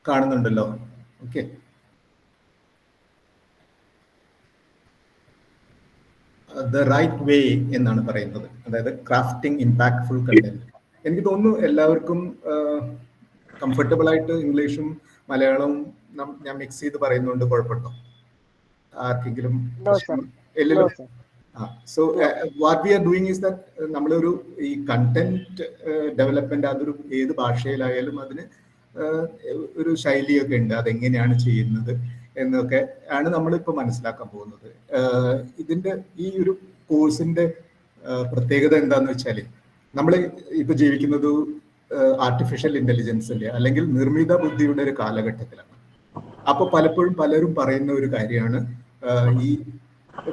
കാണുന്നുണ്ടല്ലോ. Okay, the right വേ എന്നാണ് പറയുന്നത്, അതായത് ക്രാഫ്റ്റിംഗ് ഇമ്പാക്ട്ഫുൾ കണ്ടന്റ്. എനിക്ക് തോന്നുന്നു എല്ലാവർക്കും കംഫർട്ടബിൾ ആയിട്ട് ഇംഗ്ലീഷും മലയാളവും ഞാൻ മിക്സ് ചെയ്ത് പറയുന്നുണ്ട്. കുഴപ്പമുണ്ടോ ആർക്കെങ്കിലും? ഇല്ലല്ലോ. So what we are doing is that നമ്മളൊരു ഈ കണ്ടന്റ് ഡെവലപ്മെന്റ് അതൊരു ഏത് ഭാഷയിലായാലും അതിന് ഒരു ശൈലിയൊക്കെ ഉണ്ട്, അതെങ്ങനെയാണ് ചെയ്യുന്നത് എന്നൊക്കെ ആണ് നമ്മളിപ്പോൾ മനസ്സിലാക്കാൻ പോകുന്നത്. ഇതിന്റെ ഈ ഒരു കോഴ്സിന്റെ പ്രത്യേകത എന്താന്ന് വെച്ചാൽ നമ്മൾ ഇപ്പൊ ജീവിക്കുന്നത് ആർട്ടിഫിഷ്യൽ ഇന്റലിജൻസിന്റെ അല്ലെങ്കിൽ നിർമ്മിത ബുദ്ധിയുടെ ഒരു കാലഘട്ടത്തിലാണ്. അപ്പൊ പലപ്പോഴും പലരും പറയുന്ന ഒരു കാര്യമാണ് ഈ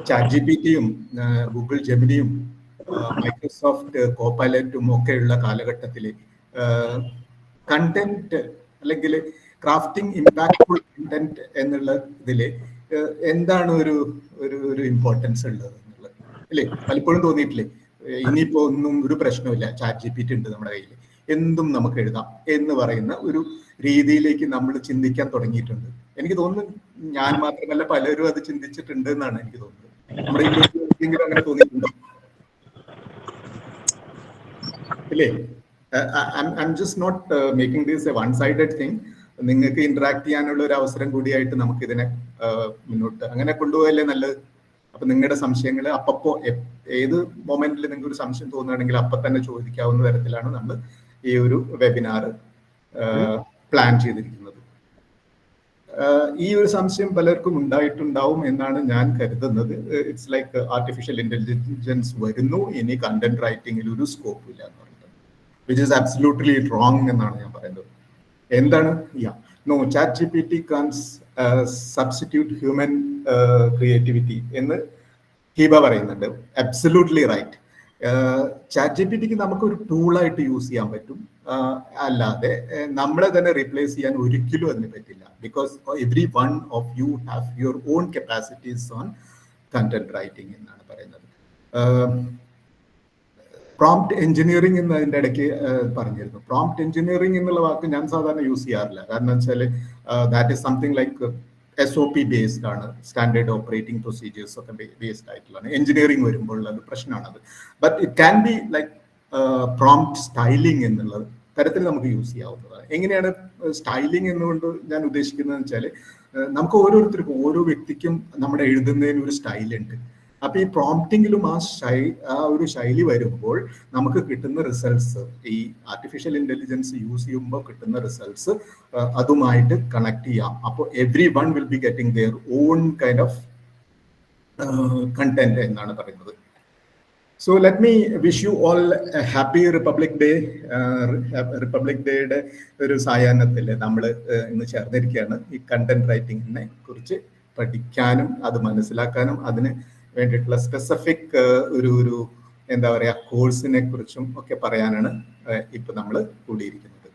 ചാറ്റ് ജിപിടിയും ഗൂഗിൾ ജെമിനിയും മൈക്രോസോഫ്റ്റ് കോപൈലറ്റും ഒക്കെയുള്ള കാലഘട്ടത്തിൽ കണ്ടന്റ് അല്ലെങ്കിൽ ക്രാഫ്റ്റിംഗ് ഇമ്പാക്ട്ഫുൾ കണ്ടന്റ് എന്നുള്ള ഇതില് എന്താണ് ഒരു ഒരു ഇമ്പോർട്ടൻസ് ഉള്ളത് എന്നുള്ളത് അല്ലേ? പലപ്പോഴും തോന്നിയിട്ടില്ലേ, ഇനിയിപ്പോ ഒന്നും ഒരു പ്രശ്നമില്ല, ചാറ്റ് ജിപിടി ഉണ്ട് നമ്മുടെ കയ്യിൽ, എന്തും നമുക്ക് എഴുതാം എന്ന് പറയുന്ന ഒരു രീതിയിലേക്ക് നമ്മൾ ചിന്തിക്കാൻ തുടങ്ങിയിട്ടുണ്ട്. എനിക്ക് തോന്നുന്നു ഞാൻ മാത്രമല്ല പലരും അത് ചിന്തിച്ചിട്ടുണ്ട് എന്നാണ് എനിക്ക് തോന്നുന്നത്. നമ്മുടെ ഈ ഗ്രൂപ്പിലെങ്കിലും അങ്ങനെ തോന്നിയിട്ടുണ്ടോ? ഇല്ലേ? I'm just not making this a one-sided thing. നിങ്ങൾക്ക് ഇന്ററാക്ട് ചെയ്യാനുള്ള ഒരു അവസരം കൂടിയായിട്ട് നമുക്ക് ഇതിനെ മുന്നോട്ട് അങ്ങനെ കൊണ്ടുപോയല്ലേ നല്ലത്. അപ്പൊ നിങ്ങളുടെ സംശയങ്ങൾ അപ്പപ്പോ ഏത് മൊമെന്റിൽ നിങ്ങൾക്ക് ഒരു സംശയം തോന്നുകയാണെങ്കിൽ അപ്പൊ തന്നെ ചോദിക്കാവുന്ന തരത്തിലാണ് നമ്മൾ ഈ ഒരു വെബിനാർ പ്ലാൻ ചെയ്തിരിക്കുന്നത്. ഈ ഒരു സംശയം പലർക്കും ഉണ്ടായിട്ടുണ്ടാവും എന്നാണ് ഞാൻ കരുതുന്നത്. ഇറ്റ്സ് ലൈക്ക് ആർട്ടിഫിഷ്യൽ ഇന്റലിജൻസ് വരുന്നു, ഇനി കണ്ടന്റ് റൈറ്റിംഗിൽ ഒരു സ്കോപ്പ് ഇല്ല എന്ന് പറയുന്നത്, വിച്ച് ഈസ് അബ്സല്യൂട്ട്ലി റോങ് എന്നാണ് ഞാൻ പറയുന്നത്. എന്താണ്? No, chat GPT can't substitute human creativity എന്ന് ഹീബ പറയുന്നുണ്ട്. Absolutely right. ചാറ്റ് ജിപിടിക്ക് നമുക്കൊരു ടൂളായിട്ട് യൂസ് ചെയ്യാൻ പറ്റും, അല്ലാതെ നമ്മളെ തന്നെ റീപ്ലേസ് ചെയ്യാൻ ഒരിക്കലും അതിന് പറ്റില്ല. Because every one of you have your own capacities on content writing എന്നാണ് പറയുന്നത്. പ്രോംപ്റ്റ് എഞ്ചിനീയറിംഗ് എന്ന് അതിൻ്റെ ഇടയ്ക്ക് പറഞ്ഞിരുന്നു. പ്രോംപ്റ്റ് എഞ്ചിനീയറിംഗ് എന്നുള്ള വാക്ക് ഞാൻ സാധാരണ യൂസ് ചെയ്യാറില്ല. കാരണം വെച്ചാൽ that is something like SOP based ആണ്, സ്റ്റാൻഡേർഡ് ഓപ്പറേറ്റിംഗ് പ്രൊസീജിയേഴ്സ് ഒക്കെ ബേസ്ഡ് ആയിട്ടുള്ളതാണ്. എഞ്ചിനീയറിംഗ് വരുമ്പോൾ അത് പ്രശ്നമാണത്. But it can be like prompt styling എന്നുള്ള തരത്തിൽ നമുക്ക് യൂസ് ചെയ്യാവുന്നതാണ്. എങ്ങനെയാണ് സ്റ്റൈലിംഗ് എന്നുകൊണ്ട് ഞാൻ ഉദ്ദേശിക്കുന്നത് വെച്ചാൽ നമുക്ക് ഓരോരുത്തർക്കും ഓരോ വ്യക്തിക്കും നമ്മുടെ എഴുതുന്നതിന് ഒരു സ്റ്റൈലുണ്ട്. അപ്പൊ ഈ പ്രോംപ്റ്റിങ്ങിലും ആ ഒരു ശൈലി വരുമ്പോൾ നമുക്ക് കിട്ടുന്ന റിസൾട്ട്സ്, ഈ ആർട്ടിഫിഷ്യൽ ഇന്റലിജൻസ് യൂസ് ചെയ്യുമ്പോൾ കിട്ടുന്ന റിസൾട്ട്സ് അതുമായിട്ട് കണക്ട് ചെയ്യാം. അപ്പോൾ every one will be getting their own kind of content എന്നാണ് പറയുന്നത്. So let me wish you all A happy republic day. Republic ഡേയുടെ ഒരു സായാഹ്നത്തിൽ നമ്മൾ ഇന്ന് ചേർന്നിരിക്കുകയാണ് ഈ കണ്ടന്റ് റൈറ്റിങ്ങിനെ കുറിച്ച് പഠിക്കാനും അത് മനസ്സിലാക്കാനും അതിന് വേണ്ടിയിട്ടുള്ള സ്പെസിഫിക് ഒരു എന്താ പറയുക കോഴ്സിനെ കുറിച്ചും ഒക്കെ പറയാനാണ് ഇപ്പൊ നമ്മൾ കൂടിയിരിക്കുന്നത്.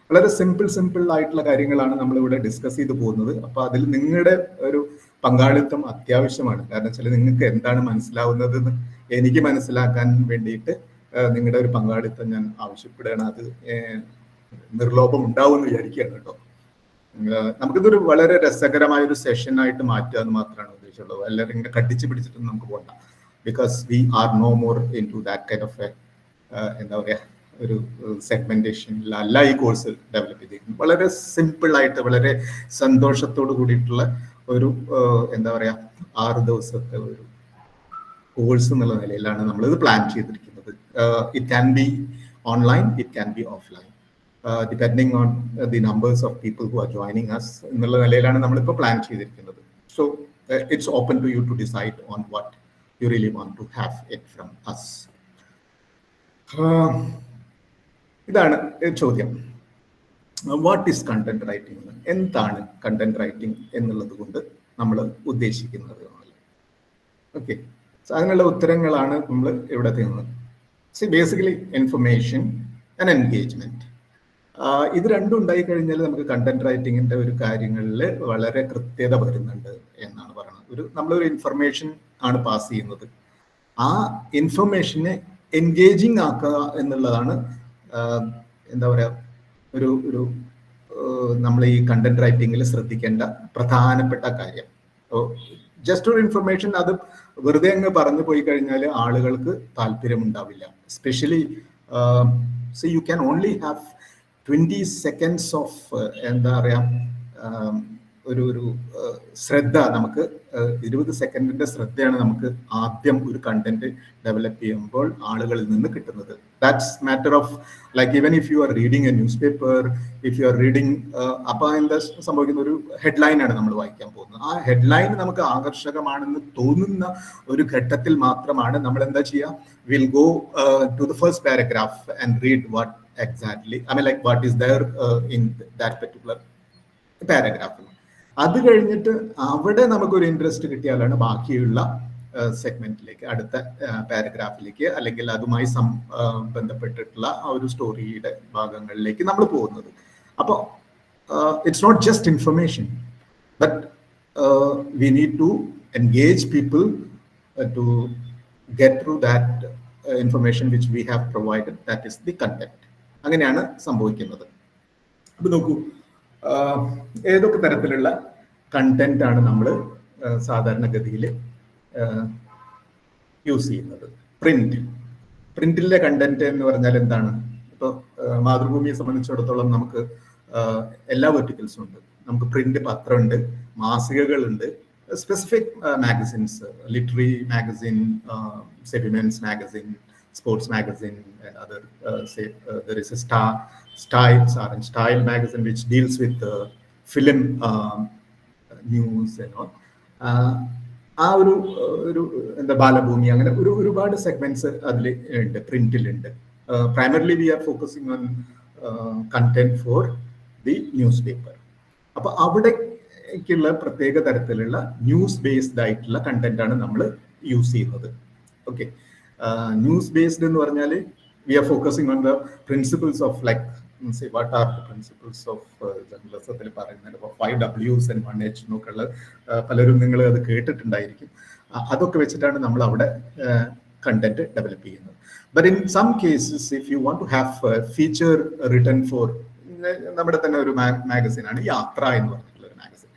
വളരെ സിമ്പിൾ ആയിട്ടുള്ള കാര്യങ്ങളാണ് നമ്മളിവിടെ ഡിസ്കസ് ചെയ്ത് പോകുന്നത്. അപ്പൊ അതിൽ നിങ്ങളുടെ ഒരു പങ്കാളിത്തം അത്യാവശ്യമാണ്. കാരണം വെച്ചാൽ നിങ്ങൾക്ക് എന്താണ് മനസ്സിലാവുന്നതെന്ന് എനിക്ക് മനസ്സിലാക്കാൻ വേണ്ടിയിട്ട് നിങ്ങളുടെ ഒരു പങ്കാളിത്തം ഞാൻ ആവശ്യപ്പെടുകയാണ്. അത് നിർലോഭം ഉണ്ടാവും എന്ന് വിചാരിക്കുകയാണ് കേട്ടോ. നമുക്കിതൊരു വളരെ രസകരമായ ഒരു സെഷനായിട്ട് മാറ്റുക എന്ന് മാത്രമാണ് ഉദ്ദേശിച്ചുള്ളത്. എല്ലാവരും ഇങ്ങനെ കടിച്ചു പിടിച്ചിട്ടൊന്നും നമുക്ക് പോകണ്ട. Because we are no more into that kind of എന്താ പറയുക ഒരു സെഗ്മെന്റേഷനിലല്ല ഈ കോഴ്സ് ഡെവലപ്പ് ചെയ്തിരിക്കുന്നത്. വളരെ സിമ്പിൾ ആയിട്ട് വളരെ സന്തോഷത്തോട് കൂടിയിട്ടുള്ള ഒരു എന്താ പറയുക 6 ദിവസത്തെ ഒരു കോഴ്സ് എന്നുള്ള നിലയിലാണ് നമ്മളിത് പ്ലാൻ ചെയ്തിരിക്കുന്നത്. It can be online, it can be offline, depending on the numbers of people who are joining us എന്നുള്ള നിലയിലാണ് നമ്മളിപ്പോൾ പ്ലാൻ ചെയ്തിരിക്കുന്നത്. So it's open to you to decide on what you really want to have it from us. ഇതാണ് ചോദ്യം, what is content writing? എന്താണ് content writing എന്നുള്ളത് കൊണ്ട് നമ്മൾ ഉദ്ദേശിക്കുന്നത്? ഓക്കെ, അതിനുള്ള ഉത്തരങ്ങളാണ് നമ്മൾ ഇവിടെ തരുന്നത്. ബേസിക്കലി ഇൻഫർമേഷൻ ആൻഡ് എൻഗേജ്മെന്റ്, ഇത് രണ്ടും ഉണ്ടായി കഴിഞ്ഞാൽ നമുക്ക് കണ്ടന്റ് റൈറ്റിങ്ങിന്റെ ഒരു കാര്യങ്ങളിൽ വളരെ കൃത്യത വരുന്നുണ്ട് എന്നാണ് പറയുന്നത്. നമ്മളൊരു ഇൻഫർമേഷൻ ആണ് പാസ് ചെയ്യുന്നത്, ആ ഇൻഫർമേഷനെ എൻഗേജിങ് ആക്കുക എന്നുള്ളതാണ് എന്താ പറയുക ഒരു നമ്മൾ ഈ കണ്ടന്റ് റൈറ്റിംഗിൽ ശ്രദ്ധിക്കേണ്ട പ്രധാനപ്പെട്ട കാര്യം. ജസ്റ്റ് ഒരു ഇൻഫർമേഷൻ അത് വെറുതെ അങ്ങ് പറഞ്ഞു പോയി കഴിഞ്ഞാൽ ആളുകൾക്ക് താല്പര്യമുണ്ടാവില്ല. Especially so you can only have 20 seconds of എന്താ പറയാ ഒരു ശ്രദ്ധ. നമുക്ക് 20 സെക്കൻഡിന്റെ ശ്രദ്ധയാണ് നമുക്ക് ആദ്യം ഒരു കണ്ടന്റ് ഡെവലപ്പ് ചെയ്യുമ്പോൾ ആളുകളിൽ നിന്ന് കിട്ടുന്നത്. That's matter of like even if you are reading A news paper, if you are reading, അപ്പൊ എന്താ സംഭവിക്കുന്ന, ഒരു ഹെഡ്ലൈൻ ആണ് നമ്മൾ വായിക്കാൻ പോകുന്നത്. ആ ഹെഡ്ലൈൻ നമുക്ക് ആകർഷകമാണെന്ന് തോന്നുന്ന ഒരു ഘട്ടത്തിൽ മാത്രമാണ് നമ്മൾ എന്താ ചെയ്യുക, will go to the first paragraph and read what exactly, I mean like what is there in that particular paragraph. അത് കഴിഞ്ഞിട്ട് അവിടെ നമുക്കൊരു ഇൻട്രസ്റ്റ് കിട്ടിയാലാണ് ബാക്കിയുള്ള സെഗ്മെന്റിലേക്ക്, അടുത്ത പാരഗ്രാഫിലേക്ക്, അല്ലെങ്കിൽ അതുമായി ബന്ധപ്പെട്ടിട്ടുള്ള ആ ഒരു സ്റ്റോറിയുടെ ഭാഗങ്ങളിലേക്ക് നമ്മൾ പോകുന്നത്. അപ്പോൾ it's not just information, but we need to engage people to get through that information which we have provided, that is the content. അങ്ങനെയാണ് സംഭവിക്കുന്നത്. അപ്പൊ നോക്കൂ, ഏതൊക്കെ തരത്തിലുള്ള കണ്ടന്റ് ആണ് നമ്മൾ സാധാരണഗതിയിൽ യൂസ് ചെയ്യുന്നത്. പ്രിന്റിലെ കണ്ടന്റ് എന്ന് പറഞ്ഞാൽ എന്താണ്? ഇപ്പോൾ മാതൃഭൂമിയെ സംബന്ധിച്ചിടത്തോളം നമുക്ക് എല്ലാ വെർട്ടിക്കൽസും ഉണ്ട്. നമുക്ക് പ്രിന്റ് പത്രമുണ്ട്, മാസികകളുണ്ട്, സ്പെസിഫിക് മാഗസിൻസ്, ലിറ്റററി മാഗസിൻ, സെവിമെൻസ് magazine, sports magazine, and other there is a style magazine which deals with film news and all. ആ ഒരു എന്താ ബാലഭൂമി, അങ്ങനെ ഒരുപാട് സെഗ്മെന്റ്സ് അതിൽ ഉണ്ട്, പ്രിന്റിലുണ്ട്. Primarily we are focusing on content for the newspaper. അപ്പൊ അവിടേക്കുള്ള പ്രത്യേക തരത്തിലുള്ള ന്യൂസ് ബേസ്ഡ് ആയിട്ടുള്ള കണ്ടന്റ് ആണ് നമ്മൾ യൂസ് ചെയ്യുന്നത്. ഓക്കെ, ന്യൂസ് ബേസ്ഡ് എന്ന് പറഞ്ഞാൽ we are focusing on the principles of like what are the principles of ജേർണലിസത്തിൽ പറയുന്നത് 5 Ws and 1 H എന്നൊക്കെയുള്ള പലരും നിങ്ങൾ അത് കേട്ടിട്ടുണ്ടായിരിക്കും. അതൊക്കെ വെച്ചിട്ടാണ് നമ്മൾ അവിടെ കണ്ടന്റ് ഡെവലപ്പ് ചെയ്യുന്നത്. But in some cases if you want to have feature written for, നമ്മുടെ തന്നെ ഒരു മാഗസിനാണ് യാത്ര എന്ന് പറഞ്ഞിട്ടുള്ള ഒരു മാഗസിൻ.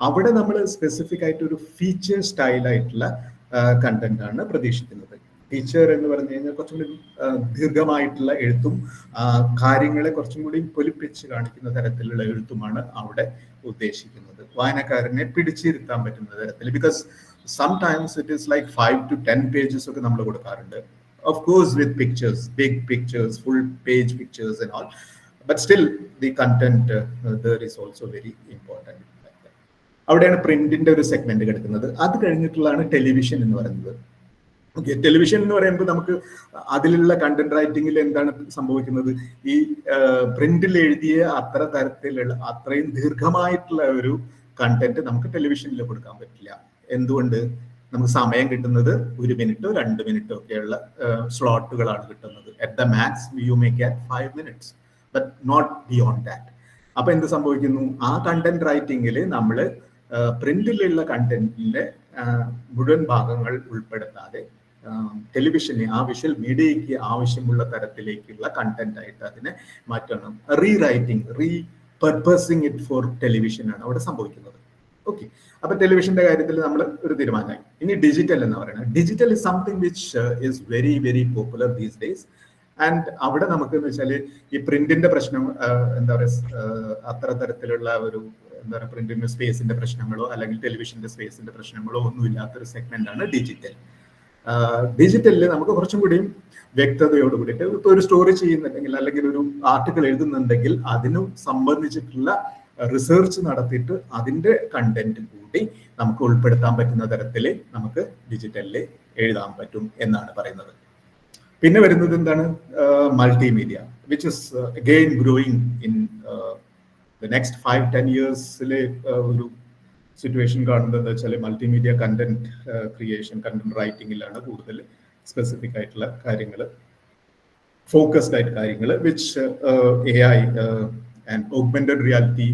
അവിടെ നമ്മൾ സ്പെസിഫിക് ആയിട്ട് ഒരു ഫീച്ചർ സ്റ്റൈലായിട്ടുള്ള കണ്ടന്റ് ആണ് പ്രതീക്ഷിക്കുന്നത്. ഫീച്ചർ എന്ന് പറഞ്ഞു കഴിഞ്ഞാൽ കുറച്ചും കൂടി ദീർഘമായിട്ടുള്ള എഴുത്തും കാര്യങ്ങളെ കുറച്ചും കൂടി പൊലിപ്പിച്ച് കാണിക്കുന്ന തരത്തിലുള്ള എഴുത്തുമാണ് അവിടെ ഉദ്ദേശിക്കുന്നത്. വായനക്കാരനെ പിടിച്ചിരുത്താൻ പറ്റുന്ന തരത്തിൽ. Because sometimes it is like 5 to 10 pages ഒക്കെ നമ്മൾ കൊടുക്കാറുണ്ട്. Of course with pictures, big pictures, full page pictures and all, but still the content there is also very important. അവിടെയാണ് പ്രിന്റിന്റെ ഒരു സെഗ്മെന്റ് കിടക്കുന്നത്. അത് കഴിഞ്ഞിട്ടുള്ളതാണ് ടെലിവിഷൻ എന്ന് പറയുന്നത്. ഓക്കെ, ടെലിവിഷൻ എന്ന് പറയുമ്പോൾ നമുക്ക് അതിലുള്ള കണ്ടന്റ് റൈറ്റിംഗിൽ എന്താണ് സംഭവിക്കുന്നത്, ഈ പ്രിന്റിൽ എഴുതിയ അത്രയും ദീർഘമായിട്ടുള്ള ഒരു കണ്ടന്റ് നമുക്ക് ടെലിവിഷനിൽ കൊടുക്കാൻ പറ്റില്ല. എന്തുകൊണ്ട്? നമുക്ക് സമയം കിട്ടുന്നത് 1 മിനിറ്റോ 2 മിനിറ്റോ ഒക്കെയുള്ള സ്ലോട്ടുകളാണ് കിട്ടുന്നത്. At the max you may get 5 minutes, but not beyond that. അപ്പൊ എന്ത് സംഭവിക്കുന്നു, ആ കണ്ടന്റ് റൈറ്റിംഗിൽ നമ്മൾ പ്രിന്റിലുള്ള കണ്ടന്റിന്റെ മുഴുവൻ ഭാഗങ്ങൾ ഉൾപ്പെടുത്താതെ ടെലിവിഷന്, ആ വിഷ്വൽ മീഡിയയ്ക്ക് ആവശ്യമുള്ള തരത്തിലേക്കുള്ള കണ്ടന്റ് ആയിട്ട് അതിനെ മാറ്റണം. റീറൈറ്റിംഗ്, റീപർപ്പസിങ് ഇറ്റ് ഫോർ ടെലിവിഷൻ ആണ് അവിടെ സംഭവിക്കുന്നത്. ഓക്കെ, അപ്പൊ ടെലിവിഷന്റെ കാര്യത്തിൽ നമ്മൾ ഒരു തീരുമാനമായി. ഇനി ഡിജിറ്റൽ എന്ന് പറയുന്നത്, digital is something which is very very popular these days. And അവിടെ നമുക്ക് എന്ന് വെച്ചാൽ ഈ പ്രിന്റിന്റെ പ്രശ്നം, എന്താ പറയുക, അത്ര തരത്തിലുള്ള ഒരു എന്താ പറയുക, പ്രിന്റിന്റെ സ്പേസിന്റെ പ്രശ്നങ്ങളോ അല്ലെങ്കിൽ ടെലിവിഷന്റെ സ്പേസിന്റെ പ്രശ്നങ്ങളോ ഒന്നും ഇല്ലാത്തൊരു സെഗ്മെന്റ് ആണ് ഡിജിറ്റൽ. ഡിജിറ്റലിൽ നമുക്ക് കുറച്ചും കൂടിയും വ്യക്തതയോട് കൂടിയിട്ട് ഇപ്പോൾ ഒരു സ്റ്റോറി ചെയ്യുന്നുണ്ടെങ്കിൽ അല്ലെങ്കിൽ ഒരു ആർട്ടിക്കിൾ എഴുതുന്നുണ്ടെങ്കിൽ അതിനു സംബന്ധിച്ചിട്ടുള്ള റിസർച്ച് നടത്തിയിട്ട് അതിന്റെ കണ്ടന്റ് കൂടി നമുക്ക് ഉൾപ്പെടുത്താൻ പറ്റുന്ന തരത്തിൽ നമുക്ക് ഡിജിറ്റലിൽ എഴുതാൻ പറ്റും എന്നാണ് പറയുന്നത്. പിന്നെ വരുന്നത് എന്താണ്, multimedia, which is again growing in the next 5-10 yearsലെ ഒരു സിറ്റുവേഷൻ കാണുന്നത് എന്താ വെച്ചാൽ മൾട്ടിമീഡിയ കണ്ടന്റ് ക്രിയേഷൻ, കണ്ടന്റ് റൈറ്റിംഗിലാണ് കൂടുതൽ സ്പെസിഫിക് ആയിട്ടുള്ള കാര്യങ്ങൾ, ഫോക്കസ്ഡ് ആയിട്ട് കാര്യങ്ങൾ, which AI and augmented reality,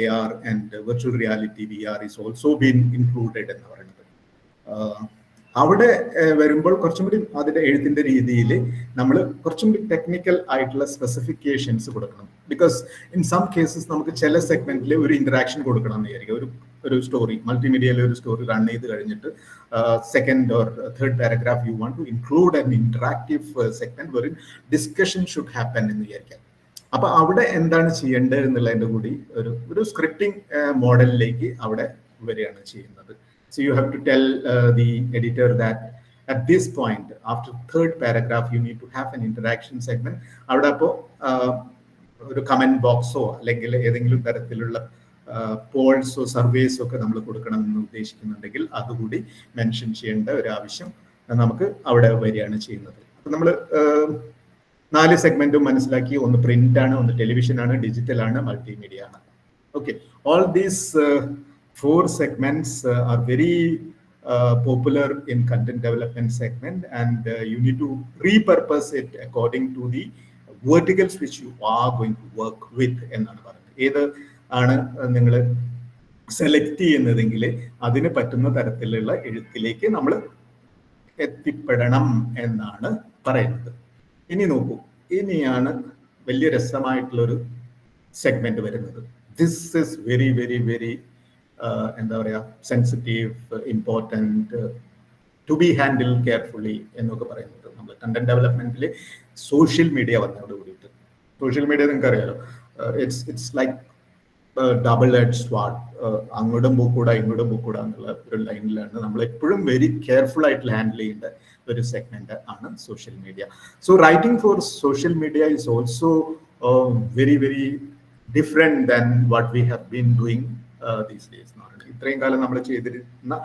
AR and virtual reality VR is also been included എന്ന് പറയുന്നത്. അവിടെ വരുമ്പോൾ കുറച്ചും കൂടി അതിന്റെ എഴുത്തിന്റെ രീതിയിൽ നമ്മൾ കുറച്ചും കൂടി ടെക്നിക്കൽ ആയിട്ടുള്ള സ്പെസിഫിക്കേഷൻസ് കൊടുക്കണം. ബിക്കോസ് ഇൻ സം കേസസ് നമുക്ക് ചില സെഗ്മെന്റിൽ ഒരു ഇന്ററാക്ഷൻ കൊടുക്കണം എന്ന് വിചാരിക്കും. ഒരു സ്റ്റോറി മൾട്ടിമീഡിയയിലെ ഒരു സ്റ്റോറി റൺ ചെയ്ത് കഴിഞ്ഞിട്ട് second or third paragraph you want to include an interactive segment where discussion should happen എന്ന് വിചാരിക്കാം. അപ്പൊ അവിടെ എന്താണ് ചെയ്യേണ്ടത് എന്നുള്ളതിന്റെ കൂടി ഒരു സ്ക്രിപ്റ്റിംഗ് മോഡലിലേക്ക് അവിടെ വരികയാണ് ചെയ്യുന്നത്. So you have to tell the editor that at this point, after third paragraph, you need to have an interaction segment. അവിടെ അപ്പോൾ ഒരു കമന്റ് ബോക്സോ അല്ലെങ്കിൽ ഏതെങ്കിലും തരത്തിലുള്ള പോൾസോ സർവേസോ ഒക്കെ നമ്മൾ കൊടുക്കണം എന്ന് ഉദ്ദേശിക്കുന്നുണ്ടെങ്കിൽ അതുകൂടി മെൻഷൻ ചെയ്യേണ്ട ഒരു ആവശ്യം നമുക്ക് അവിടെ വരികയാണ് ചെയ്യുന്നത്. അപ്പൊ നമ്മൾ 4 സെഗ്മെന്റും മനസ്സിലാക്കി. ഒന്ന് പ്രിന്റ് ആണ്, ഒന്ന് ടെലിവിഷൻ ആണ്, ഡിജിറ്റൽ ആണ്, മൾട്ടിമീഡിയ ആണ്. Okay, all these 4 segments are very popular in content development segment, and you need to repurpose it according to the verticals which you are going to work with എന്നാണ് പറയുന്നത്. ഏത് ആണ് നിങ്ങൾ select ചെയ്യുന്നതെങ്കിൽ അതിന് പറ്റുന്ന തരത്തിലുള്ള എഴുത്തിലേക്ക് നമ്മൾ എത്തിപ്പെടണം എന്നാണ് പറയുന്നത്. ഇനി നോക്കൂ, ഇനിയാണ് വലിയ രസമായിട്ടുള്ളൊരു സെഗ്മെന്റ് വരുന്നത്. This is very very very എന്താ പറയുക, sensitive, important, to be handle carefully എന്നൊക്കെ പറയുന്നത്. നമ്മൾ കണ്ടന്റ് ഡെവലപ്മെന്റിൽ സോഷ്യൽ മീഡിയ വന്നതോട് കൂടിയിട്ട്, സോഷ്യൽ മീഡിയ നിങ്ങൾക്ക് അറിയാലോ, it's like double edge sword. അങ്ങോട്ടും പോക്കൂടാ ഇങ്ങോട്ടും പോക്കൂടാ എന്നുള്ള ഒരു ലൈനിലാണ് നമ്മൾ എപ്പോഴും വെരി കെയർഫുൾ ആയിട്ട് ഹാൻഡിൽ ചെയ്യേണ്ട ഒരു സെഗ്മെന്റ് ആണ് social media. So writing for social media is also very very different than what we have been doing these days. ഇത്രയും കാലം നമ്മൾ ചെയ്തിരുന്ന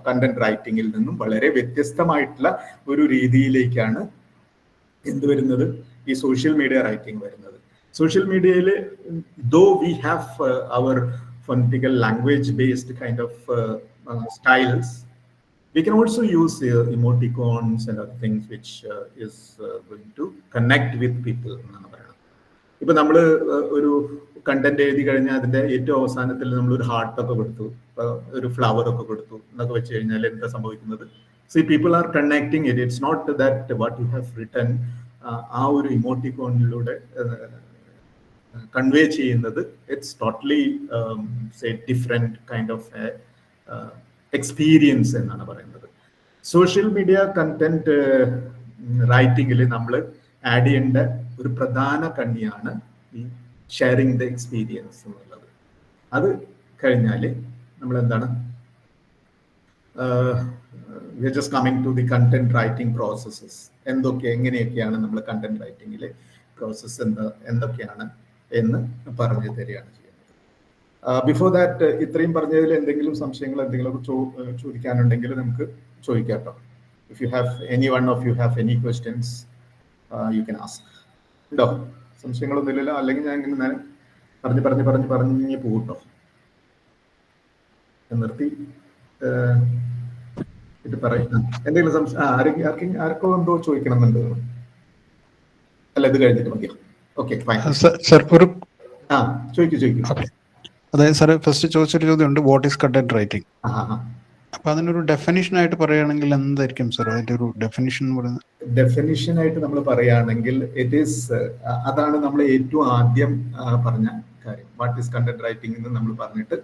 കണ്ടന്റ് റൈറ്റിംഗിൽ നിന്നും വളരെ വ്യത്യസ്തമായിട്ടുള്ള ഒരു രീതിയിലേക്കാണ് എന്ത് വരുന്നത്, ഈ സോഷ്യൽ മീഡിയ റൈറ്റിംഗ് വരുന്നത്. സോഷ്യൽ മീഡിയയിൽ though we have our phonetical language based kind of styles, we can also use emoticons and other things which is going to connect with people എന്നാണ് പറയുന്നത്. ഇപ്പൊ നമ്മൾ ഒരു കണ്ടന്റ് എഴുതി കഴിഞ്ഞാൽ അതിന്റെ ഏറ്റവും അവസാനത്തിൽ നമ്മൾ ഒരു ഹാർട്ടൊക്കെ കൊടുത്തു, ഒരു ഫ്ലവർ ഒക്കെ കൊടുത്തു എന്നൊക്കെ വെച്ച് കഴിഞ്ഞാൽ എന്താ സംഭവിക്കുന്നത്? See people are connecting it. It's not that what you have written ആ ഒരു ഇമോട്ടിക്കോണിലൂടെ കൺവേ ചെയ്യുന്നത് it's totally say different kind of experience എന്നാണ് പറയുന്നത്. സോഷ്യൽ മീഡിയ കണ്ടന്റ് റൈറ്റിംഗിൽ നമ്മൾ ആഡ് ചെയ്യേണ്ട ഒരു പ്രധാന കണ്ണിയാണ് ഈ ഷെയറിങ് ദ എക്സ്പീരിയൻസ് എന്നുള്ളത്. അത് കഴിഞ്ഞാൽ നമ്മൾ എന്താണ്, we are just coming to the content writing processes. എങ്ങനെയൊക്കെയാണ് നമ്മൾ കണ്ടന്റ് റൈറ്റിംഗിലെ പ്രോസസ്സ് എന്തൊക്കെയാണ് എന്ന് പറഞ്ഞു തരികയാണ് ചെയ്യുന്നത്. ബിഫോർ ദാറ്റ്, ഇത്രയും പറഞ്ഞതിൽ എന്തെങ്കിലും സംശയങ്ങൾ എന്തെങ്കിലും ചോദിക്കാനുണ്ടെങ്കിൽ നമുക്ക് ചോദിക്കാം കേട്ടോ. If you have any one of you have any questions you can ask. ഉണ്ടോ? സംശയങ്ങളൊന്നും ഇല്ലല്ലോ? അല്ലെങ്കിൽ ഞാൻ ഇങ്ങനെ പറഞ്ഞ് പോകട്ടോ, നിർത്തി ഇത് പറയും. എന്തെങ്കിലും സംശയം ആർക്കോ എന്തോ ചോദിക്കണമെന്നുണ്ട്? അല്ല, ഇത് കഴിഞ്ഞിട്ട് മതിയോ? Okay, fine. ചോദിക്കൂ. അതായത് സാർ ഫസ്റ്റ് ചോദിച്ചൊരു ചോദ്യമുണ്ട്, വാട്ട് ഈസ് കണ്ടന്റ് റൈറ്റിംഗ്? അപ്പൊ അതിനൊരു ഡെഫിനിഷൻ ആയിട്ട് പറയുകയാണെങ്കിൽ എന്തായിരിക്കും സാർ അതിന്റെ ഒരു ഡെഫിനിഷൻ പറയുന്നത്? ഡെഫിനിഷൻ ആയിട്ട് നമ്മൾ പറയുകയാണെങ്കിൽ ഇറ്റ് ഈസ്, അതാണ് നമ്മൾ ഏറ്റവും ആദ്യം പറഞ്ഞ കാര്യം. വാട്ട് ഈസ് കണ്ടന്റ് റൈറ്റിംഗ് എന്ന് നമ്മൾ പറഞ്ഞിട്ട്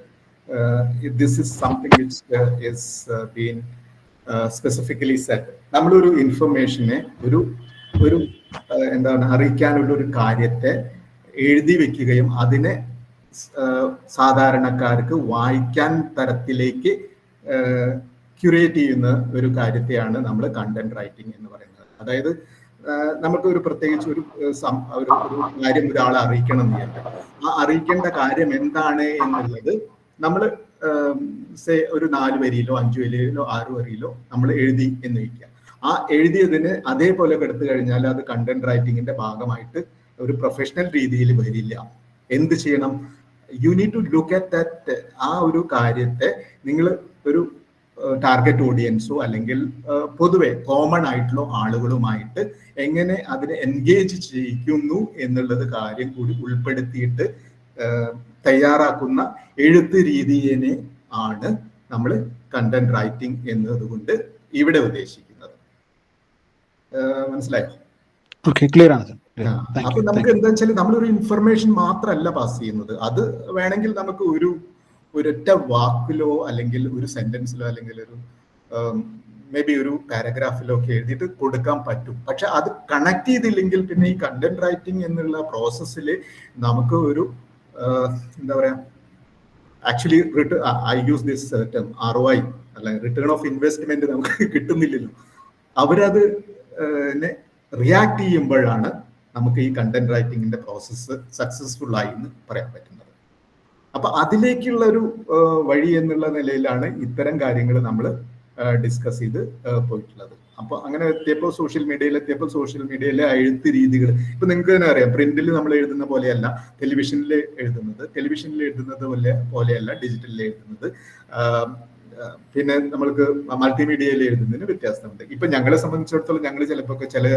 this is something which is been specifically set. നമ്മളൊരു ഇൻഫർമേഷനെ ഒരു എന്താണ് അറിയിക്കാനുള്ള ഒരു കാര്യത്തെ എഴുതി വെക്കുകയും അതിനെ സാധാരണക്കാർക്ക് വായിക്കാൻ തരത്തിലേക്ക് ക്യൂറേറ്റ് ചെയ്യുന്ന ഒരു കാര്യത്തെയാണ് നമ്മൾ കണ്ടന്റ് റൈറ്റിംഗ് എന്ന് പറയുന്നത്. അതായത് നമുക്ക് ഒരു പ്രത്യേകിച്ച് ഒരു കാര്യം ഒരാളെ അറിയിക്കണം എന്ന് വിചാരിക്കാം. ആ അറിയിക്കേണ്ട കാര്യം എന്താണ് എന്നുള്ളത് നമ്മൾ ഒരു 4 വരിയിലോ 5 വരിയിലോ 6 വരിയിലോ നമ്മൾ എഴുതി എന്ന് വയ്ക്കുക. ആ എഴുതിയതിന് അതേപോലെ എടുത്തു കഴിഞ്ഞാൽ അത് കണ്ടന്റ് റൈറ്റിംഗിന്റെ ഭാഗമായിട്ട് ഒരു പ്രൊഫഷണൽ രീതിയിൽ വരില്ല. എന്ത് ചെയ്യണം? You need to look at that. ആ ഒരു കാര്യത്തെ നിങ്ങൾ ഒരു ടാർഗറ്റ് ഓഡിയൻസോ അല്ലെങ്കിൽ പൊതുവെ കോമൺ ആയിട്ടുള്ള ആളുകളുമായിട്ട് എങ്ങനെ അതിനെ എൻഗേജ് ചെയ്യിക്കുന്നു എന്നുള്ളത് കാര്യം കൂടി ഉൾപ്പെടുത്തിയിട്ട് തയ്യാറാക്കുന്ന എഴുത്ത് രീതിയെ ആണ് നമ്മൾ കണ്ടന്റ് റൈറ്റിംഗ് എന്നതുകൊണ്ട് ഇവിടെ ഉദ്ദേശിക്കുന്നത്. മനസ്സിലായോ? ഓക്കെ, ക്ലിയർ ആണ്. അപ്പൊ നമുക്ക് എന്താ വെച്ചാൽ നമ്മളൊരു ഇൻഫർമേഷൻ മാത്രമല്ല പാസ് ചെയ്യുന്നത്, അത് വേണമെങ്കിൽ നമുക്ക് ഒരൊറ്റ വാക്കിലോ അല്ലെങ്കിൽ ഒരു സെന്റൻസിലോ അല്ലെങ്കിൽ ഒരു മേ ബി ഒരു പാരഗ്രാഫിലോ ഒക്കെ എഴുതിയിട്ട് കൊടുക്കാൻ പറ്റും. പക്ഷെ അത് കണക്ട് ചെയ്തില്ലെങ്കിൽ പിന്നെ ഈ കണ്ടന്റ് റൈറ്റിംഗ് എന്നുള്ള പ്രോസസ്സിൽ നമുക്ക് ഒരു എന്താ പറയാ, actually I use this term ROI അല്ല, റിട്ടേൺ ഓഫ് ഇൻവെസ്റ്റ്മെന്റ് നമുക്ക് കിട്ടുന്നില്ലല്ലോ. അവരത് റിയാക്ട് ചെയ്യുമ്പോഴാണ് നമുക്ക് ഈ കണ്ടന്റ് റൈറ്റിംഗിന്റെ പ്രോസസ്സ് സക്സസ്ഫുൾ ആയി എന്ന് പറയാൻ പറ്റുന്നത്. അപ്പൊ അതിലേക്കുള്ള ഒരു വഴി എന്നുള്ള നിലയിലാണ് ഇത്തരം കാര്യങ്ങൾ നമ്മൾ ഡിസ്കസ് ചെയ്ത് പോയിട്ടുള്ളത്. അപ്പൊ അങ്ങനെ എത്തിയപ്പോൾ സോഷ്യൽ മീഡിയയിലെ എഴുത്ത് രീതികൾ ഇപ്പൊ നിങ്ങൾക്ക് തന്നെ അറിയാം, പ്രിന്റിൽ നമ്മൾ എഴുതുന്ന പോലെയല്ല ടെലിവിഷനിൽ എഴുതുന്നത് പോലെയല്ല ഡിജിറ്റലിൽ എഴുതുന്നത്. പിന്നെ നമ്മൾക്ക് മൾട്ടിമീഡിയയിൽ എഴുതുന്നതിന് വ്യത്യാസമുണ്ട്. ഇപ്പൊ ഞങ്ങളെ സംബന്ധിച്ചിടത്തോളം ഞങ്ങൾ ചിലപ്പോൾ ചില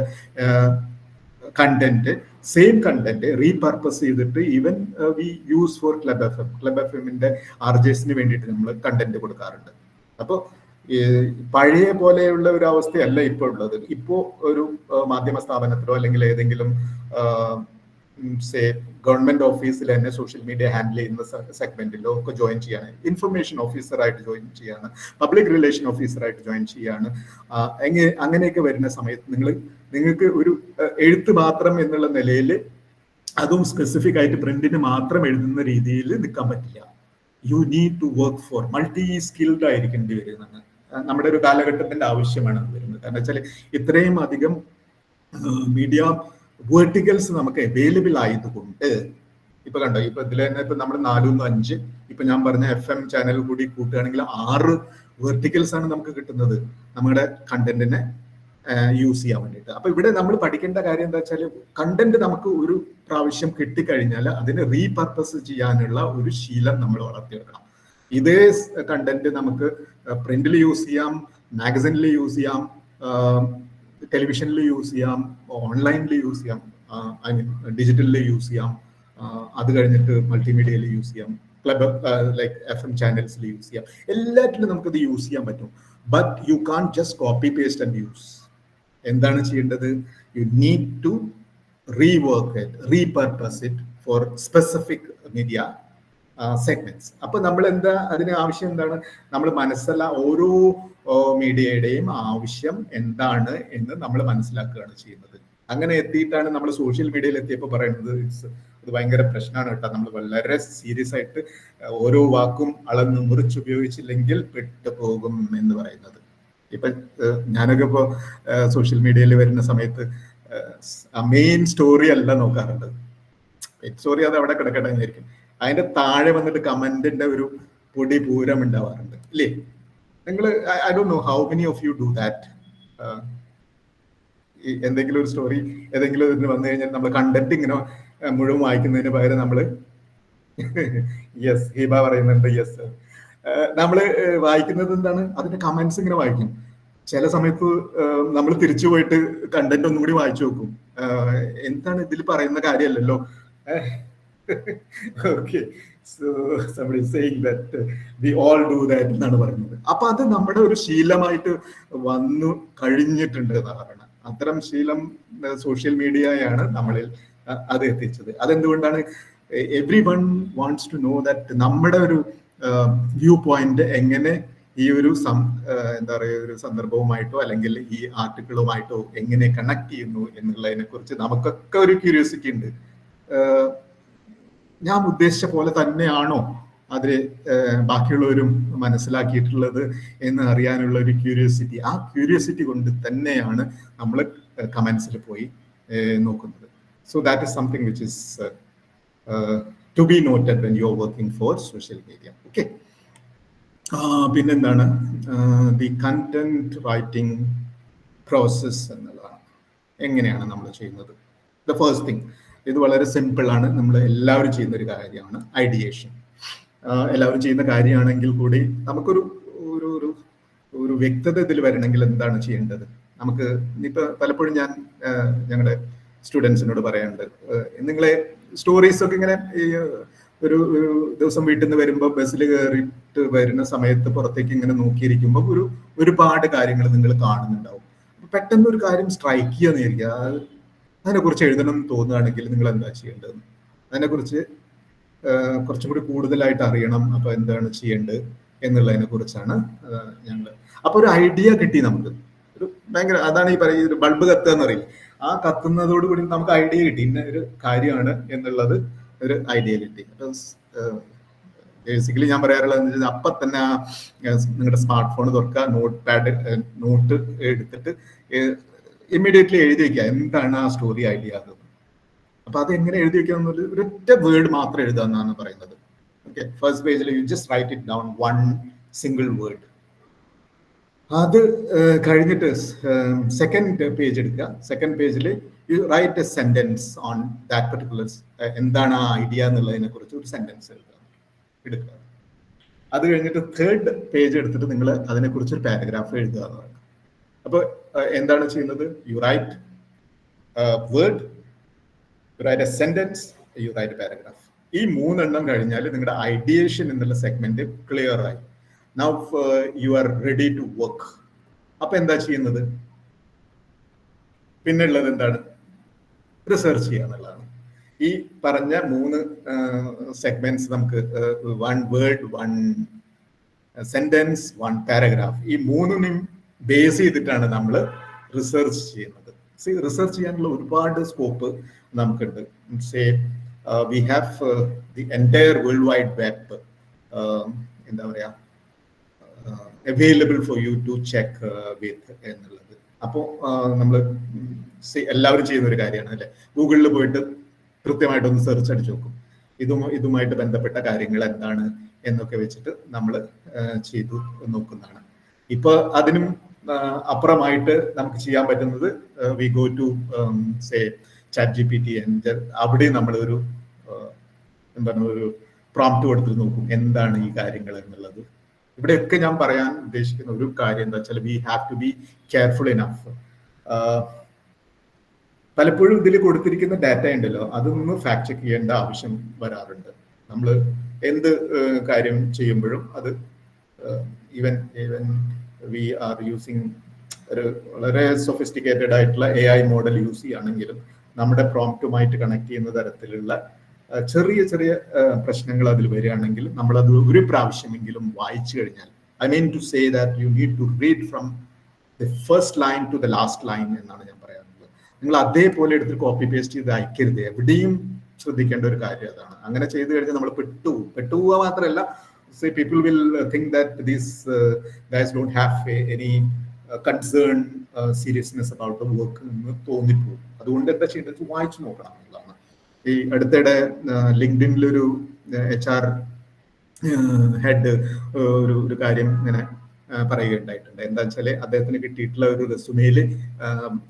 സെയിം കണ്ടന്റ് റീപർപ്പസ് ചെയ്തിട്ട് even we use for club എഫ്-എമ്മിന്റെ RJസിന് വേണ്ടിയിട്ട് നമ്മൾ കണ്ടന്റ് കൊടുക്കാറുണ്ട്. അപ്പോൾ പഴയ പോലെയുള്ള ഒരു അവസ്ഥയല്ല ഇപ്പോൾ ഉള്ളത്. ഇപ്പോ ഒരു മാധ്യമ സ്ഥാപനത്തിലോ അല്ലെങ്കിൽ ഏതെങ്കിലും ഗവൺമെന്റ് ഓഫീസിൽ തന്നെ സോഷ്യൽ മീഡിയ ഹാൻഡിൽ ചെയ്യുന്ന സെഗ്മെന്റിലോ ഒക്കെ ജോയിൻ ചെയ്യാണ്, ഇൻഫർമേഷൻ ഓഫീസറായിട്ട് ജോയിൻ ചെയ്യാണ്, പബ്ലിക് റിലേഷൻ ഓഫീസറായിട്ട് ജോയിൻ ചെയ്യാണ്. അങ്ങനെയൊക്കെ വരുന്ന സമയത്ത് നിങ്ങൾക്ക് ഒരു എഴുത്ത് മാത്രം എന്നുള്ള നിലയിൽ, അതും സ്പെസിഫിക് ആയിട്ട് പ്രിന്റിന് മാത്രം എഴുതുന്ന രീതിയിൽ നിൽക്കാൻ പറ്റില്ല. You need to work for multi skilled ആയിരിക്കേണ്ടി വരുന്നത് നമ്മുടെ ഒരു കാലഘട്ടത്തിന്റെ ആവശ്യമാണ് വരുന്നത്. കാരണം വെച്ചാൽ ഇത്രയും അധികം മീഡിയ വേർട്ടിക്കൽസ് നമുക്ക് അവൈലബിൾ ആയതുകൊണ്ട്, ഇപ്പൊ കണ്ടോ, ഇപ്പൊ ഇതിൽ തന്നെ ഇപ്പൊ നമ്മൾ 4-5 ഇപ്പൊ ഞാൻ പറഞ്ഞ FM ചാനൽ കൂടി കൂട്ടുകയാണെങ്കിൽ 6 വേർട്ടിക്കൽസ് ആണ് നമുക്ക് കിട്ടുന്നത് നമ്മുടെ കണ്ടന്റിനെ യൂസ് ചെയ്യാൻ വേണ്ടിയിട്ട്. അപ്പൊ ഇവിടെ നമ്മൾ പഠിക്കേണ്ട കാര്യം എന്താ വെച്ചാൽ, കണ്ടന്റ് നമുക്ക് ഒരു പ്രാവശ്യം കിട്ടിക്കഴിഞ്ഞാൽ അതിനെ റീപർപ്പസ് ചെയ്യാനുള്ള ഒരു ശീലം നമ്മൾ വളർത്തിയെടുക്കണം. ഇതേ കണ്ടന്റ് നമുക്ക് പ്രിന്റിൽ യൂസ് ചെയ്യാം, മാഗസിനിൽ യൂസ് ചെയ്യാം, ടെലിവിഷനിൽ യൂസ് ചെയ്യാം, ഓൺലൈനിൽ യൂസ് ചെയ്യാം, ഐ മീൻ ഡിജിറ്റലിൽ യൂസ് ചെയ്യാം, അത് കഴിഞ്ഞിട്ട് മൾട്ടിമീഡിയയിൽ യൂസ് ചെയ്യാം, ക്ലബ് ലൈക്ക് FM ചാനൽസിൽ യൂസ് ചെയ്യാം. എല്ലാറ്റിലും നമുക്കത് യൂസ് ചെയ്യാൻ പറ്റും. But you can't just copy paste and use. എന്താണ് ചെയ്യേണ്ടത്? You need to rework it, repurpose it for specific media segments. അപ്പൊ നമ്മൾ എന്താ അതിന് ആവശ്യം എന്താണ്? നമ്മൾ ഓരോ മീഡിയയുടെയും ആവശ്യം എന്താണ് എന്ന് നമ്മൾ മനസ്സിലാക്കുകയാണ് ചെയ്യുന്നത്. അങ്ങനെ എത്തിയിട്ടാണ് നമ്മൾ സോഷ്യൽ മീഡിയയിൽ എത്തിയപ്പോൾ പറയുന്നത് ഇത് ഭയങ്കര പ്രശ്നമാണ് കേട്ടോ, നമ്മൾ വളരെ സീരിയസ് ആയിട്ട് ഓരോ വാക്കും അളന്ന് മുറിച്ചുപയോഗിച്ചില്ലെങ്കിൽ പെട്ടുപോകും എന്ന് പറയുന്നത്. ഇപ്പൊ ഞാനൊക്കെ ഇപ്പോ സോഷ്യൽ മീഡിയയിൽ വരുന്ന സമയത്ത് മെയിൻ സ്റ്റോറി അല്ല നോക്കാറുണ്ട്. സ്റ്റോറി അത് അവിടെ കിടക്കട്ടെ എന്നായിരിക്കും, അതിന്റെ താഴെ വന്നിട്ട് കമന്റിന്റെ ഒരു പൊടി പൂരം ഉണ്ടാവാറുണ്ട് ഇല്ലേ? നിങ്ങൾ I don't know how many of you do that. എന്തെങ്കിലും ഒരു സ്റ്റോറി ഏതെങ്കിലും ഇതിന് വന്നു കഴിഞ്ഞാൽ നമ്മൾ കണ്ടന്റ് ഇങ്ങനെ മുഴുവൻ വായിക്കുന്നതിന് പകരം നമ്മൾ യെസ് ഹീബ പറയുന്നുണ്ട്, യെസ് നമ്മൾ വായിക്കുന്നത് എന്താണ്, അതിന്റെ കമന്റ്സ് ഇങ്ങനെ വായിക്കും. ചില സമയത്ത് നമ്മൾ തിരിച്ചു പോയിട്ട് കണ്ടന്റ് ഒന്നും കൂടി വായിച്ചു നോക്കും, എന്താണ് ഇതിൽ പറയുന്ന കാര്യമല്ലല്ലോ. Okay, so somebody is saying that we all do that എന്നാണ് പറയുന്നത്. അപ്പൊ അത് നമ്മുടെ ഒരു ശീലമായിട്ട് വന്നു കഴിഞ്ഞിട്ടുണ്ട് എന്നാണ്. അത്തരം ശീലം സോഷ്യൽ മീഡിയയാണ് നമ്മളിൽ അത് എത്തിച്ചത്. അതെന്തുകൊണ്ടാണ്? Everyone wants to know that നമ്മുടെ ഒരു വ്യൂ പോയിന്റ് എങ്ങനെ ഈ ഒരു എന്താ പറയുക ഒരു സന്ദർഭവുമായിട്ടോ അല്ലെങ്കിൽ ഈ ആർട്ടിക്കിളുമായിട്ടോ എങ്ങനെ കണക്ട് ചെയ്യുന്നു എന്നുള്ളതിനെ കുറിച്ച് നമുക്കൊക്കെ ഒരു ക്യൂരിയോസിറ്റി ഉണ്ട്. ഞാൻ ഉദ്ദേശിച്ച പോലെ തന്നെയാണോ അതിൽ ബാക്കിയുള്ളവരും മനസ്സിലാക്കിയിട്ടുള്ളത് എന്ന് അറിയാനുള്ള ഒരു ക്യൂരിയോസിറ്റി, ആ ക്യൂരിയോസിറ്റി കൊണ്ട് തന്നെയാണ് നമ്മൾ കമന്റ്സിൽ പോയി നോക്കുന്നത്. So that is something which is to be noted when you are working for social media. Okay, പിന്നെന്താണ് ദി കണ്ടന്റ് റൈറ്റിംഗ് പ്രോസസ് എന്നുള്ളതാണ്. എങ്ങനെയാണ് നമ്മൾ ചെയ്യുന്നത്? ദ ഫസ്റ്റ് തിങ്, ഇത് വളരെ സിമ്പിൾ ആണ്, നമ്മൾ എല്ലാവരും ചെയ്യുന്ന ഒരു കാര്യമാണ് ഐഡിയേഷൻ. എല്ലാവരും ചെയ്യുന്ന കാര്യമാണെങ്കിൽ കൂടി നമുക്കൊരു ഒരു ഒരു വ്യക്തത ഇതിൽ വരണമെങ്കിൽ എന്താണ് ചെയ്യേണ്ടത്? നമുക്ക് ഇപ്പൊ പലപ്പോഴും ഞാൻ ഞങ്ങളുടെ സ്റ്റുഡൻസിനോട് പറയാറുണ്ട്, നിങ്ങളെ സ്റ്റോറീസ് ഒക്കെ ഇങ്ങനെ ഒരു ദിവസം വീട്ടിൽ നിന്ന് വരുമ്പോൾ ബസ്സിൽ കയറിയിട്ട് വരുന്ന സമയത്ത് പുറത്തേക്ക് ഇങ്ങനെ നോക്കിയിരിക്കുമ്പോൾ ഒരുപാട് കാര്യങ്ങൾ നിങ്ങൾ കാണുന്നുണ്ടാവും. പെട്ടെന്ന് ഒരു കാര്യം സ്ട്രൈക്ക് ചെയ്യാന്നിരിക്കുക, അതിനെക്കുറിച്ച് എഴുതണം എന്ന് തോന്നുകയാണെങ്കിൽ നിങ്ങൾ എന്താ ചെയ്യേണ്ടത്? അതിനെക്കുറിച്ച് കുറച്ചും കൂടി കൂടുതലായിട്ട് അറിയണം. അപ്പൊ എന്താണ് ചെയ്യേണ്ടത് എന്നുള്ളതിനെ കുറിച്ചാണ് ഞങ്ങൾ. അപ്പൊ ഒരു ഐഡിയ കിട്ടി നമുക്ക്. ഒരു ഭയങ്കര, അതാണ് ഈ പറയുന്ന ഒരു ബൾബ് കത്തുക എന്ന് പറയും. ആ കത്തുന്നതോട് കൂടി നമുക്ക് ഐഡിയ കിട്ടി, ഇന്ന ഒരു കാര്യമാണ് എന്നുള്ളത് ഒരു ഐഡിയ കിട്ടി. അപ്പൊ ബേസിക്കലി ഞാൻ പറയാറുള്ളത് എന്ന് വെച്ചാൽ അപ്പൊ തന്നെ നിങ്ങളുടെ സ്മാർട്ട് ഫോൺ തുറക്കുക, നോട്ട് എടുത്തിട്ട് ഇമ്മീഡിയറ്റ്ലി എഴുതി വെക്കുക എന്താണ് ആ സ്റ്റോറി ഐഡിയ ആകുന്നത്. അപ്പൊ അത് എങ്ങനെ എഴുതി വെക്കുക എന്നത് ഒരൊറ്റ വേർഡ് മാത്രം എഴുതുക എന്നാണ് പറയുന്നത്. ഓക്കെ, ഫസ്റ്റ് പേജിൽ you just write it down, one single word. അത് കഴിഞ്ഞിട്ട് സെക്കൻഡ് പേജ് എടുക്കുക. സെക്കൻഡ് പേജിൽ you write a sentence on that particular, എന്താണ് ആ ഐഡിയ എന്നുള്ളതിനെ കുറിച്ച് ഒരു സെന്റൻസ് എടുക്കുക. അത് കഴിഞ്ഞിട്ട് തേർഡ് പേജ് എടുത്തിട്ട് നിങ്ങൾ അതിനെക്കുറിച്ച് ഒരു പാരഗ്രാഫ് എഴുതുക എന്നതാണ്. അപ്പോൾ എന്താണ് ചെയ്യുന്നത്? You write word, you write a sentence, you write a paragraph. ഈ മൂന്നെണ്ണം കഴിഞ്ഞാൽ നിങ്ങളുടെ ഐഡിയേഷൻ എന്നുള്ള സെഗ്മെന്റ് ക്ലിയർ ആയി. Now you are ready to work. അപ്പൊ എന്താ ചെയ്യുന്നത്? പിന്നെ ഉള്ളത് എന്താണ്? റിസർച്ച് ചെയ്യുക എന്നുള്ളതാണ്. ഈ പറഞ്ഞ മൂന്ന് സെഗ്മെന്റ്സ് നമുക്ക് one word, one sentence, one paragraph, ഈ മൂന്നിനും ബേസ് ചെയ്തിട്ടാണ് നമ്മൾ റിസർച്ച് ചെയ്യുന്നത്. റിസർച്ച് ചെയ്യാനുള്ള ഒരുപാട് സ്കോപ്പ് നമുക്കുണ്ട്. Say we have the entire world wide web, എന്താ പറയാ, available for you to check with എന്നുള്ളത്. അപ്പോൾ നമ്മൾ എല്ലാവരും ചെയ്യുന്ന ഒരു കാര്യമാണ് അല്ലെ, ഗൂഗിളിൽ പോയിട്ട് കൃത്യമായിട്ടൊന്ന് സെർച്ച് അടിച്ചു നോക്കും, ഇതുമായിട്ട് ബന്ധപ്പെട്ട കാര്യങ്ങൾ എന്താണ് എന്നൊക്കെ വെച്ചിട്ട് നമ്മൾ ചെയ്തു നോക്കുന്നതാണ്. ഇപ്പൊ അതിനും അപ്പുറമായിട്ട് നമുക്ക് ചെയ്യാൻ പറ്റുന്നത് we go to say ChatGPT, അവിടെ നമ്മൾ എന്താണ് ഒരു പ്രോംപ്റ്റ് കൊടുത്തിട്ട് നോക്കും എന്താണ് ഈ കാര്യങ്ങൾ എന്നുള്ളത്. ഇവിടെയൊക്കെ ഞാൻ പറയാൻ ഉദ്ദേശിക്കുന്ന ഒരു കാര്യം എന്താ വെച്ചാൽ we have to be careful enough. പലപ്പോഴും ഇതിൽ കൊടുത്തിരിക്കുന്ന ഡാറ്റ ഉണ്ടല്ലോ, അതൊന്ന് ഫാക്ട് ചെക്ക് ചെയ്യേണ്ട ആവശ്യം വരാറുണ്ട്. നമ്മൾ എന്ത് കാര്യം ചെയ്യുമ്പോഴും അത് ഈവൻ വി ആർ യൂസിങ് ഒരു വളരെ സൊഫിസ്റ്റിക്കേറ്റഡ് ആയിട്ടുള്ള AI മോഡൽ യൂസ് ചെയ്യുകയാണെങ്കിലും നമ്മുടെ പ്രോംപ്റ്റുമായിട്ട് കണക്ട് ചെയ്യുന്ന തരത്തിലുള്ള ചെറിയ ചെറിയ പ്രശ്നങ്ങൾ അതിൽ വരികയാണെങ്കിൽ നമ്മളത് ഒരു പ്രാവശ്യമെങ്കിലും വായിച്ചു കഴിഞ്ഞാൽ, I mean to say that you need to read from the first line to the last line എന്നാണ് ഞാൻ പറയാറുള്ളത്. നിങ്ങൾ അതേപോലെ എടുത്ത് കോപ്പി പേസ്റ്റ് ചെയ്ത് അയക്കരുത്. എവിടെയും ശ്രദ്ധിക്കേണ്ട ഒരു കാര്യം അതാണ്. അങ്ങനെ ചെയ്തു കഴിഞ്ഞാൽ നമ്മൾ പെട്ടുപോവുക മാത്രമല്ല, say people will think that these guys don't have any concern, seriousness about the work എന്ന് തോന്നിപ്പോകും. അതുകൊണ്ട് എന്താ ചെയ്യേണ്ടത്? വായിച്ചു നോക്കണം എന്നുള്ളതാണ്. ഈ അടുത്തിടെ ലിങ്ക്ഡിനിലൊരു HR ഹെഡ് ഒരു കാര്യം ഇങ്ങനെ പറയുകയുണ്ടായിട്ടുണ്ട്. എന്താ വെച്ചാല് അദ്ദേഹത്തിന് കിട്ടിയിട്ടുള്ള ഒരു റെസ്യൂമേല്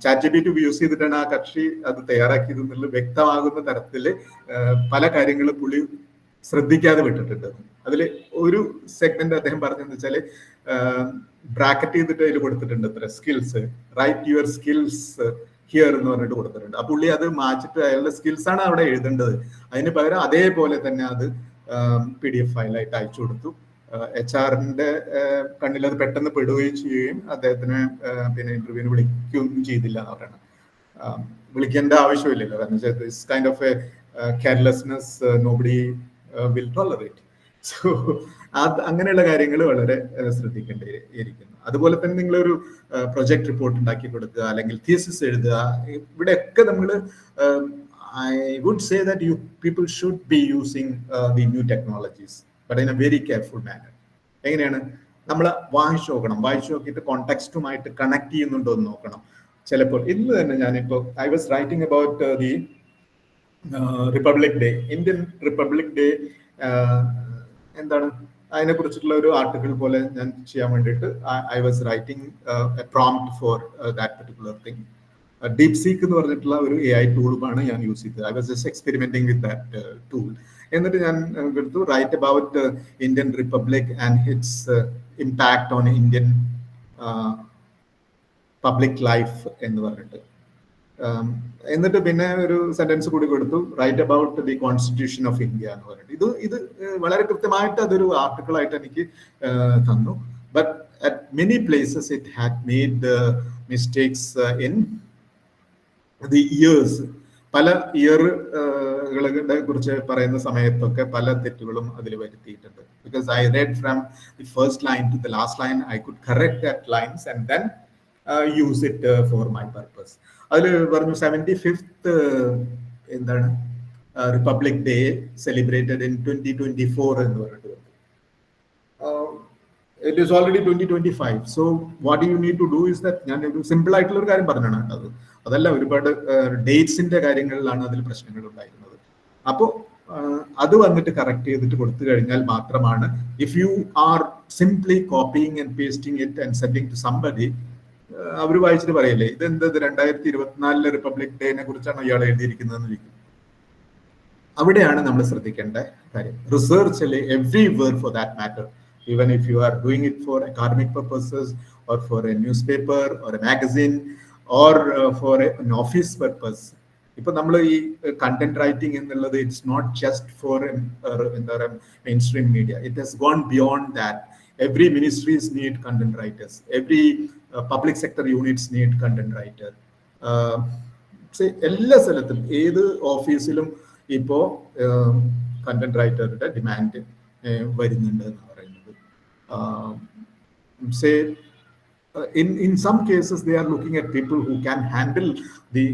ChatGPT യൂസ് ചെയ്തിട്ടാണ് ആ കക്ഷി അത് തയ്യാറാക്കിയത് എന്നുള്ളത് വ്യക്തമാകുന്ന തരത്തില് പല കാര്യങ്ങളും പുള്ളി ശ്രദ്ധിക്കാതെ വിട്ടിട്ടുണ്ട്. അതിൽ ഒരു സെഗ്മെന്റ് അദ്ദേഹം പറഞ്ഞെന്ന് വെച്ചാല് ബ്രാക്കറ്റ് ചെയ്തിട്ട് അതിൽ കൊടുത്തിട്ടുണ്ട് അത്ര skills, write your skills here എന്ന് പറഞ്ഞിട്ട് കൊടുത്തിട്ടുണ്ട്. ആ പുള്ളി അത് മാറ്റിട്ട് അയാളുടെ സ്കിൽസ് ആണ് അവിടെ എഴുതേണ്ടത്, അതിന് പകരം അതേപോലെ തന്നെ അത് PDF ഫയലായിട്ട് അയച്ചു കൊടുത്തു. HR-ന്റെ കണ്ണിൽ അത് പെട്ടെന്ന് പെടുകയും ചെയ്യുകയും അദ്ദേഹത്തിന് പിന്നെ ഇന്റർവ്യൂവിന് വിളിക്കുകയൊന്നും ചെയ്തില്ല എന്ന് പറയണം. വിളിക്കേണ്ട ആവശ്യമില്ലല്ലോ, കാരണം this kind of A carelessness nobody will tolerate. So അങ്ങനെയുള്ള കാര്യങ്ങൾ വളരെ ശ്രദ്ധിക്കേണ്ടിയിരിക്കുന്നു. അതുപോലെ തന്നെ നിങ്ങളൊരു പ്രൊജക്ട് റിപ്പോർട്ട് ഉണ്ടാക്കി കൊടുക്കുക, അല്ലെങ്കിൽ തീസിസ് എഴുതുക, ഇവിടെയൊക്കെ നമ്മൾ I would say that people should be using the new technologies but in a very careful manner. എങ്ങനെയാണ്? നമ്മൾ വായിച്ചു നോക്കണം, വായിച്ചു നോക്കിയിട്ട് കോണ്ടെക്സ്റ്റുമായിട്ട് കണക്ട് ചെയ്യുന്നുണ്ടോ എന്ന് നോക്കണം. ചിലപ്പോൾ ഇന്ന് തന്നെ ഞാനിപ്പോൾ I was writing about the Republic Day, Indian Republic Day എന്താണ് അതിനെ കുറിച്ചിട്ടുള്ള ഒരു ആർട്ടിക്കിൾ പോലെ ഞാൻ ചെയ്യാൻ വേണ്ടിയിട്ട് I was writing a prompt for that particular thing. DeepSeek എന്ന് പറഞ്ഞിട്ടുള്ള ഒരു AI ടൂളുമാണ് ഞാൻ യൂസ് ചെയ്തത്. I was just experimenting with that tool. എന്നിട്ട് ഞാൻ എടുത്തു write about Indian republic and its impact on Indian public life എന്ന് പറഞ്ഞിട്ട്. എന്നിട്ട് പിന്നെ ഒരു സെന്റൻസ് കൂടി കൊടുത്തു, write about the constitution of India എന്ന് പറഞ്ഞിട്ട്. ഇത് വളരെ കൃത്യമായിട്ട് അതൊരു ആർട്ടിക്കിൾ ആയിട്ട് എനിക്ക് തന്നു. But at many places it had made mistakes in the years. പല ഇയറുകളെ കുറിച്ച് പറയുന്ന സമയത്തൊക്കെ പല തെറ്റുകളും അതിൽ വരുത്തിയിട്ടുണ്ട്. Because I read from the first line to the last line, I could correct that lines and then use it for my purpose. അതിൽ പറഞ്ഞു 75th എന്താണ് റിപ്പബ്ലിക് ഡേ സെലിബ്രേറ്റഡ് ഇൻ 2024 എന്ന് പറഞ്ഞിട്ട്. It is already 2025. So what you need to do is that ഞാൻ ഒരു simple ആയിട്ടുള്ള ഒരു കാര്യം പറഞ്ഞാണ് കേട്ടത്. അതല്ല, ഒരുപാട് ഡേറ്റ്സിന്റെ കാര്യങ്ങളിലാണ് അതിൽ പ്രശ്നങ്ങൾ ഉണ്ടായിരുന്നത്. അപ്പോൾ അത് വന്നിട്ട് കറക്റ്റ് ചെയ്തിട്ട് കൊടുത്തു കഴിഞ്ഞാൽ മാത്രമാണ്, if you are simply copying and pasting it and sending to somebody, അവർ വായിച്ചിട്ട് പറയല്ലേ ഇതെന്തത് 2024 റിപ്പബ്ലിക് ഡേനെ കുറിച്ചാണ് ഇയാൾ എഴുതിയിരിക്കുന്നതെന്ന് ചോദിക്കും. അവിടെയാണ് നമ്മൾ ശ്രദ്ധിക്കേണ്ട കാര്യം. റിസർച്ചിലെ every word for that matter, even if you are doing it for academic purposes or for a newspaper or a magazine or for an office purpose. ഇപ്പൊ നമ്മൾ ഈ കണ്ടന്റ് റൈറ്റിംഗ് എന്നുള്ളത് ഇറ്റ്സ് നോട്ട് ജസ്റ്റ് ഫോർ എന്താ പറയുക mainstream media. It has gone beyond that. Every ministries need content writers, every public sector units need content writer. എല്ലാ സ്ഥലത്തും ഏത് ഓഫീസിലും ഇപ്പോ കണ്ടന്റ് റൈറ്ററുടെ ഡിമാൻഡ് വരുന്നുണ്ട് എന്ന് പറയുന്നത്. In some cases they are looking at people who can handle the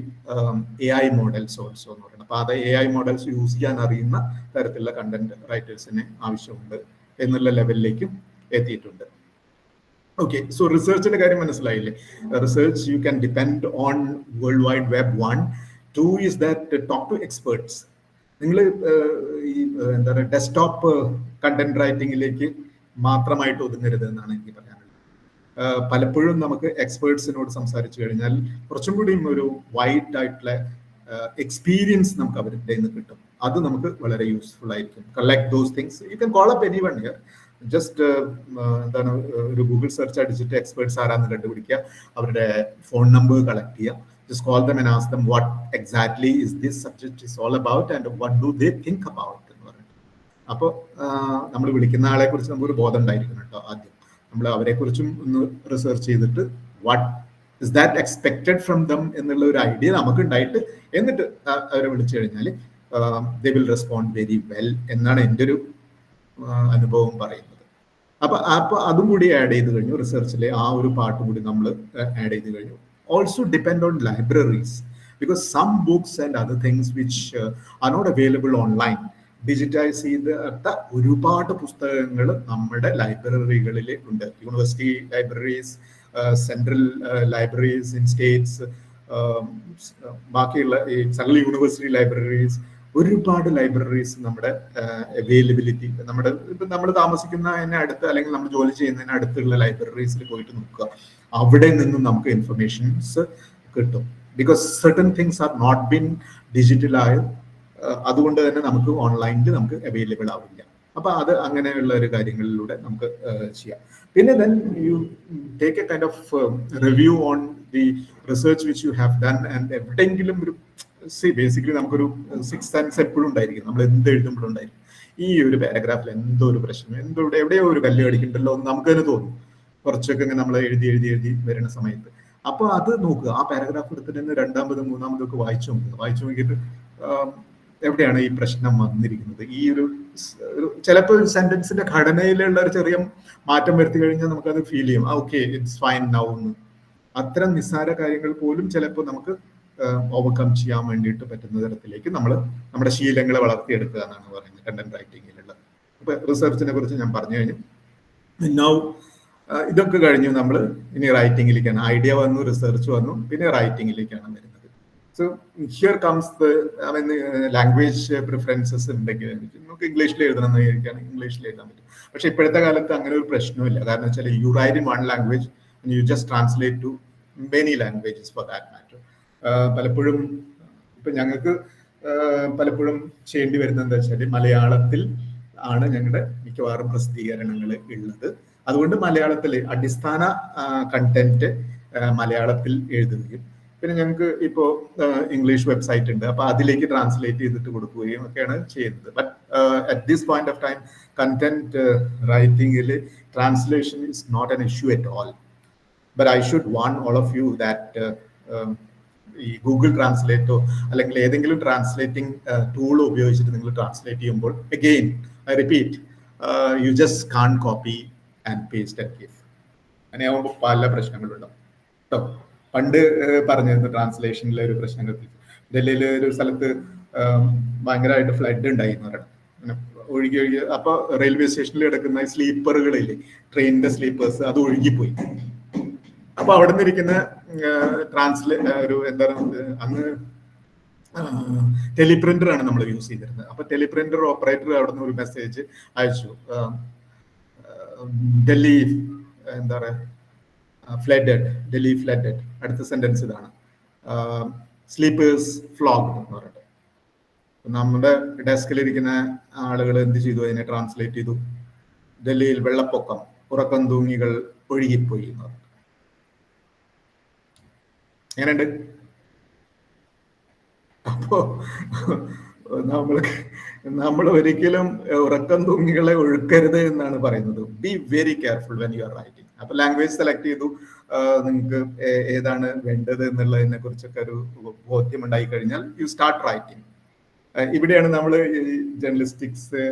AI models also എന്ന് പറയുന്നത്. അപ്പോൾ അത് AI models യൂസ് ചെയ്യാൻ അറിയുന്ന തരത്തിലുള്ള കണ്ടന്റ് റൈറ്റേഴ്സിന് ആവശ്യമുണ്ട് എന്നുള്ള ലെവലിലേക്കും എത്തിയിട്ടുണ്ട്. ഓക്കെ, സോ റിസർച്ചിന്റെ കാര്യം മനസ്സിലായില്ലേ? Research you can depend on world wide web. 1. 2 is that talk to experts. നിങ്ങൾ ഈ എന്താ പറയുക ഡെസ്ക്ടോപ്പ് കണ്ടന്റ് റൈറ്റിംഗിലേക്ക് മാത്രമായിട്ട് ഒതുങ്ങരുത് എന്നാണ് എനിക്ക് പറയാനുള്ളത്. പലപ്പോഴും നമുക്ക് എക്സ്പേർട്സിനോട് സംസാരിച്ചു കഴിഞ്ഞാൽ കുറച്ചും കൂടിയും ഒരു വൈഡ് ആയിട്ടുള്ള എക്സ്പീരിയൻസ് നമുക്ക് അവരുടെ നിന്ന് കിട്ടും. അത് നമുക്ക് വളരെ യൂസ്ഫുൾ ആയിരിക്കും. Collect those things. You can call up anyone here. Just എന്താണ് ഒരു ഗൂഗിൾ സെർച്ച് അടിച്ചിട്ട് എക്സ്പേർട്സ് ആരാന്ന് കണ്ടുപിടിക്കുക, അവരുടെ ഫോൺ നമ്പർ കളക്ട് ചെയ്യുക. Just call them and ask them what exactly is this subject is all about and what do they think about. അപ്പോൾ നമ്മൾ വിളിക്കുന്ന ആളെ കുറിച്ച് നമുക്കൊരു ബോധം ഉണ്ടായിരിക്കണം കേട്ടോ. ആദ്യം നമ്മൾ അവരെ കുറിച്ചും ഒന്ന് റിസർച്ച് ചെയ്തിട്ട് what is that expected from them എന്നുള്ള ഒരു ഐഡിയ നമുക്ക് ഉണ്ടായിട്ട് എന്നിട്ട് അവരെ വിളിച്ചു കഴിഞ്ഞാൽ they will respond very well എന്നാണ് എൻ്റെ ഒരു അനുഭവം പറയുന്നത്. അപ്പൊ അതും കൂടി ആഡ് ചെയ്ത് കഴിഞ്ഞു. റിസർച്ചിലെ ആ ഒരു പാട്ടും കൂടി നമ്മൾ ആഡ് ചെയ്ത് കഴിഞ്ഞു. Also depend on libraries, because some books and other things which are not available online, digitise ചെയ്ത ഒരുപാട് പുസ്തകങ്ങൾ നമ്മുടെ ലൈബ്രറികളിൽ ഉണ്ട്. University libraries, central libraries in States, ബാക്കിയുള്ള ഈ സെൻട്രൽ യൂണിവേഴ്സിറ്റി ലൈബ്രറീസ്, ഒരുപാട് ലൈബ്രറീസ് നമ്മുടെ അവൈലബിലിറ്റി. നമ്മൾ താമസിക്കുന്നതിന് അടുത്ത് അല്ലെങ്കിൽ നമ്മൾ ജോലി ചെയ്യുന്നതിന് അടുത്തുള്ള ലൈബ്രറീസിൽ പോയിട്ട് നോക്കുക. അവിടെ നിന്നും നമുക്ക് ഇൻഫർമേഷൻസ് കിട്ടും. Because certain things are not been digitalised. അതുകൊണ്ട് തന്നെ നമുക്ക് ഓൺലൈനിൽ നമുക്ക് അവൈലബിൾ ആവില്ല. അപ്പൊ അത് അങ്ങനെയുള്ള ഒരു കാര്യങ്ങളിലൂടെ നമുക്ക് ചെയ്യാം. പിന്നെ then you take A kind of review on the research which you have done. And എവിടെയെങ്കിലും ഒരു ബേസിക്കലി നമുക്കൊരു 6th സെൻസ് എപ്പോഴും ഉണ്ടായിരിക്കും. നമ്മൾ എന്ത് എഴുതുമ്പോഴും ഉണ്ടായിരിക്കും ഈ ഒരു പാരഗ്രാഫിൽ എന്തോ ഒരു പ്രശ്നം, എവിടെയോ ഒരു കല്ല് കടിക്കണ്ടല്ലോ എന്ന് നമുക്ക് തന്നെ തോന്നും. കുറച്ചൊക്കെ ഇങ്ങനെ നമ്മൾ എഴുതി വരുന്ന സമയത്ത്. അപ്പൊ അത് നോക്കുക. ആ പാരഗ്രാഫ് എടുത്തിട്ട് 2ാമതും 3ാമതും ഒക്കെ വായിച്ചു നോക്കിയിട്ട് എവിടെയാണ് ഈ പ്രശ്നം വന്നിരിക്കുന്നത്. ഈ ഒരു ചിലപ്പോൾ സെന്റൻസിന്റെ ഘടനയിലുള്ള ഒരു ചെറിയ മാറ്റം വരുത്തി കഴിഞ്ഞാൽ നമുക്കത് ഫീൽ ചെയ്യും, ഓക്കെ ഇറ്റ്സ് ഫൈൻ നൗ എന്ന്. അത്തരം നിസ്സാര കാര്യങ്ങൾ പോലും ചിലപ്പോൾ നമുക്ക് ഓവർകം ചെയ്യാൻ വേണ്ടിയിട്ട് പറ്റുന്ന തരത്തിലേക്ക് നമ്മൾ നമ്മുടെ ശീലങ്ങളെ വളർത്തിയെടുക്കുക എന്നാണ് പറയുന്നത് കണ്ടന്റ് റൈറ്റിംഗിലുള്ള. അപ്പൊ റിസർച്ചിനെ കുറിച്ച് ഞാൻ പറഞ്ഞു കഴിഞ്ഞു. നൗ ഇതൊക്കെ കഴിഞ്ഞു നമ്മൾ ഇനി റൈറ്റിംഗിലേക്കാണ്. ഐഡിയ വന്നു, റിസർച്ച് വന്നു, പിന്നെ റൈറ്റിംഗിലേക്കാണ് വരുന്നത്. So here comes the language preferences ഉണ്ടെങ്കിൽ നമുക്ക് ഇംഗ്ലീഷിൽ എഴുതണം എന്ന് വിചാരിക്കുകയാണെങ്കിൽ ഇംഗ്ലീഷിൽ എഴുതാൻ പറ്റും. പക്ഷെ ഇപ്പോഴത്തെ കാലത്ത് അങ്ങനെ ഒരു പ്രശ്നമില്ല. കാരണം വെച്ചാൽ you write in one language and you just translate to many languages for that matter. പലപ്പോഴും ഇപ്പൊ ഞങ്ങൾക്ക് പലപ്പോഴും ചെയ്യേണ്ടി വരുന്നത് എന്താ വെച്ചാൽ മലയാളത്തിൽ ആണ് ഞങ്ങളുടെ മിക്കവാറും പ്രസിദ്ധീകരണങ്ങൾ ഉള്ളത്. അതുകൊണ്ട് മലയാളത്തിൽ അടിസ്ഥാന കണ്ടന്റ് മലയാളത്തിൽ എഴുതുകയും പിന്നെ ഞങ്ങൾക്ക് ഇപ്പോൾ ഇംഗ്ലീഷ് വെബ്സൈറ്റ് ഉണ്ട്, അപ്പൊ അതിലേക്ക് ട്രാൻസ്ലേറ്റ് ചെയ്തിട്ട് കൊടുക്കുകയും ഒക്കെയാണ് ചെയ്യുന്നത്. But at this point of time content റൈറ്റിംഗിൽ translation is not an issue at all. But I should warn all of you that ഈ ഗൂഗിൾ ട്രാൻസ്ലേറ്റോ അല്ലെങ്കിൽ ഏതെങ്കിലും ട്രാൻസ്ലേറ്റിംഗ് ടൂൾ ഉപയോഗിച്ചിട്ട് നിങ്ങൾ ട്രാൻസ്ലേറ്റ് ചെയ്യുമ്പോൾ again I repeat, you just can copy and paste and give. അങ്ങനെയാകുമ്പോൾ പല പ്രശ്നങ്ങളുണ്ടാവും കേട്ടോ. പണ്ട് പറഞ്ഞിരുന്നു ട്രാൻസ്ലേഷനിലെ ഒരു പ്രശ്നങ്ങൾ. ഡൽഹിയിൽ ഒരു സ്ഥലത്ത് ഭയങ്കരമായിട്ട് ഫ്ലഡ് ഉണ്ടായിരുന്നു അങ്ങനെ ഒഴുകി അപ്പൊ റെയിൽവേ സ്റ്റേഷനിൽ കിടക്കുന്ന സ്ലീപ്പറുകളില്ലേ, ട്രെയിനിന്റെ സ്ലീപ്പേഴ്സ്, അത് ഒഴുകിപ്പോയി. അപ്പൊ അവിടെ നിന്നിരിക്കുന്ന ഒരു എന്താണ് അന്ന് ടെലിപ്രിന്റർ ആണ് നമ്മൾ യൂസ് ചെയ്തിരുന്നത്. അപ്പൊ ടെലിപ്രിന്റർ ഓപ്പറേറ്റർ അവിടെ നിന്ന് ഒരു മെസ്സേജ് അയച്ചു, ഡൽഹി എന്താ പറയാ ഫ്ലഡഡ്, ഡൽഹി ഫ്ലഡഡ്. അടുത്ത സെന്റൻസ് ഇതാണ്, സ്ലീപ്പേഴ്സ് ഫ്ലോഗ്ഡ് എന്ന് പറഞ്ഞിട്ട്. നമ്മുടെ ഡെസ്കിലിരിക്കുന്ന ആളുകൾ എന്ത് ചെയ്തു, അതിനെ ട്രാൻസ്ലേറ്റ് ചെയ്തു, ഡൽഹിയിൽ വെള്ളപ്പൊക്കം, ഉറക്കം തൂങ്ങികൾ ഒഴുകിപ്പോയി എന്ന് പറഞ്ഞു. എങ്ങനെയുണ്ട്? അപ്പോ നമ്മൾ ഒരിക്കലും ഉറക്കം തൂങ്ങികളെ ഒഴുക്കരുത് എന്നാണ് പറയുന്നത്. Be very careful when you are writing. അപ്പൊ ലാംഗ്വേജ് സെലക്ട് ചെയ്തു, നിങ്ങൾക്ക് ഏതാണ് വേണ്ടത് എന്നുള്ളതിനെ കുറിച്ചൊക്കെ ഒരു ബോധ്യം ഉണ്ടായി കഴിഞ്ഞാൽ യു സ്റ്റാർട്ട് റൈറ്റിംഗ്. ഇവിടെയാണ് നമ്മൾ ജേർണലിസ്റ്റിക്സ്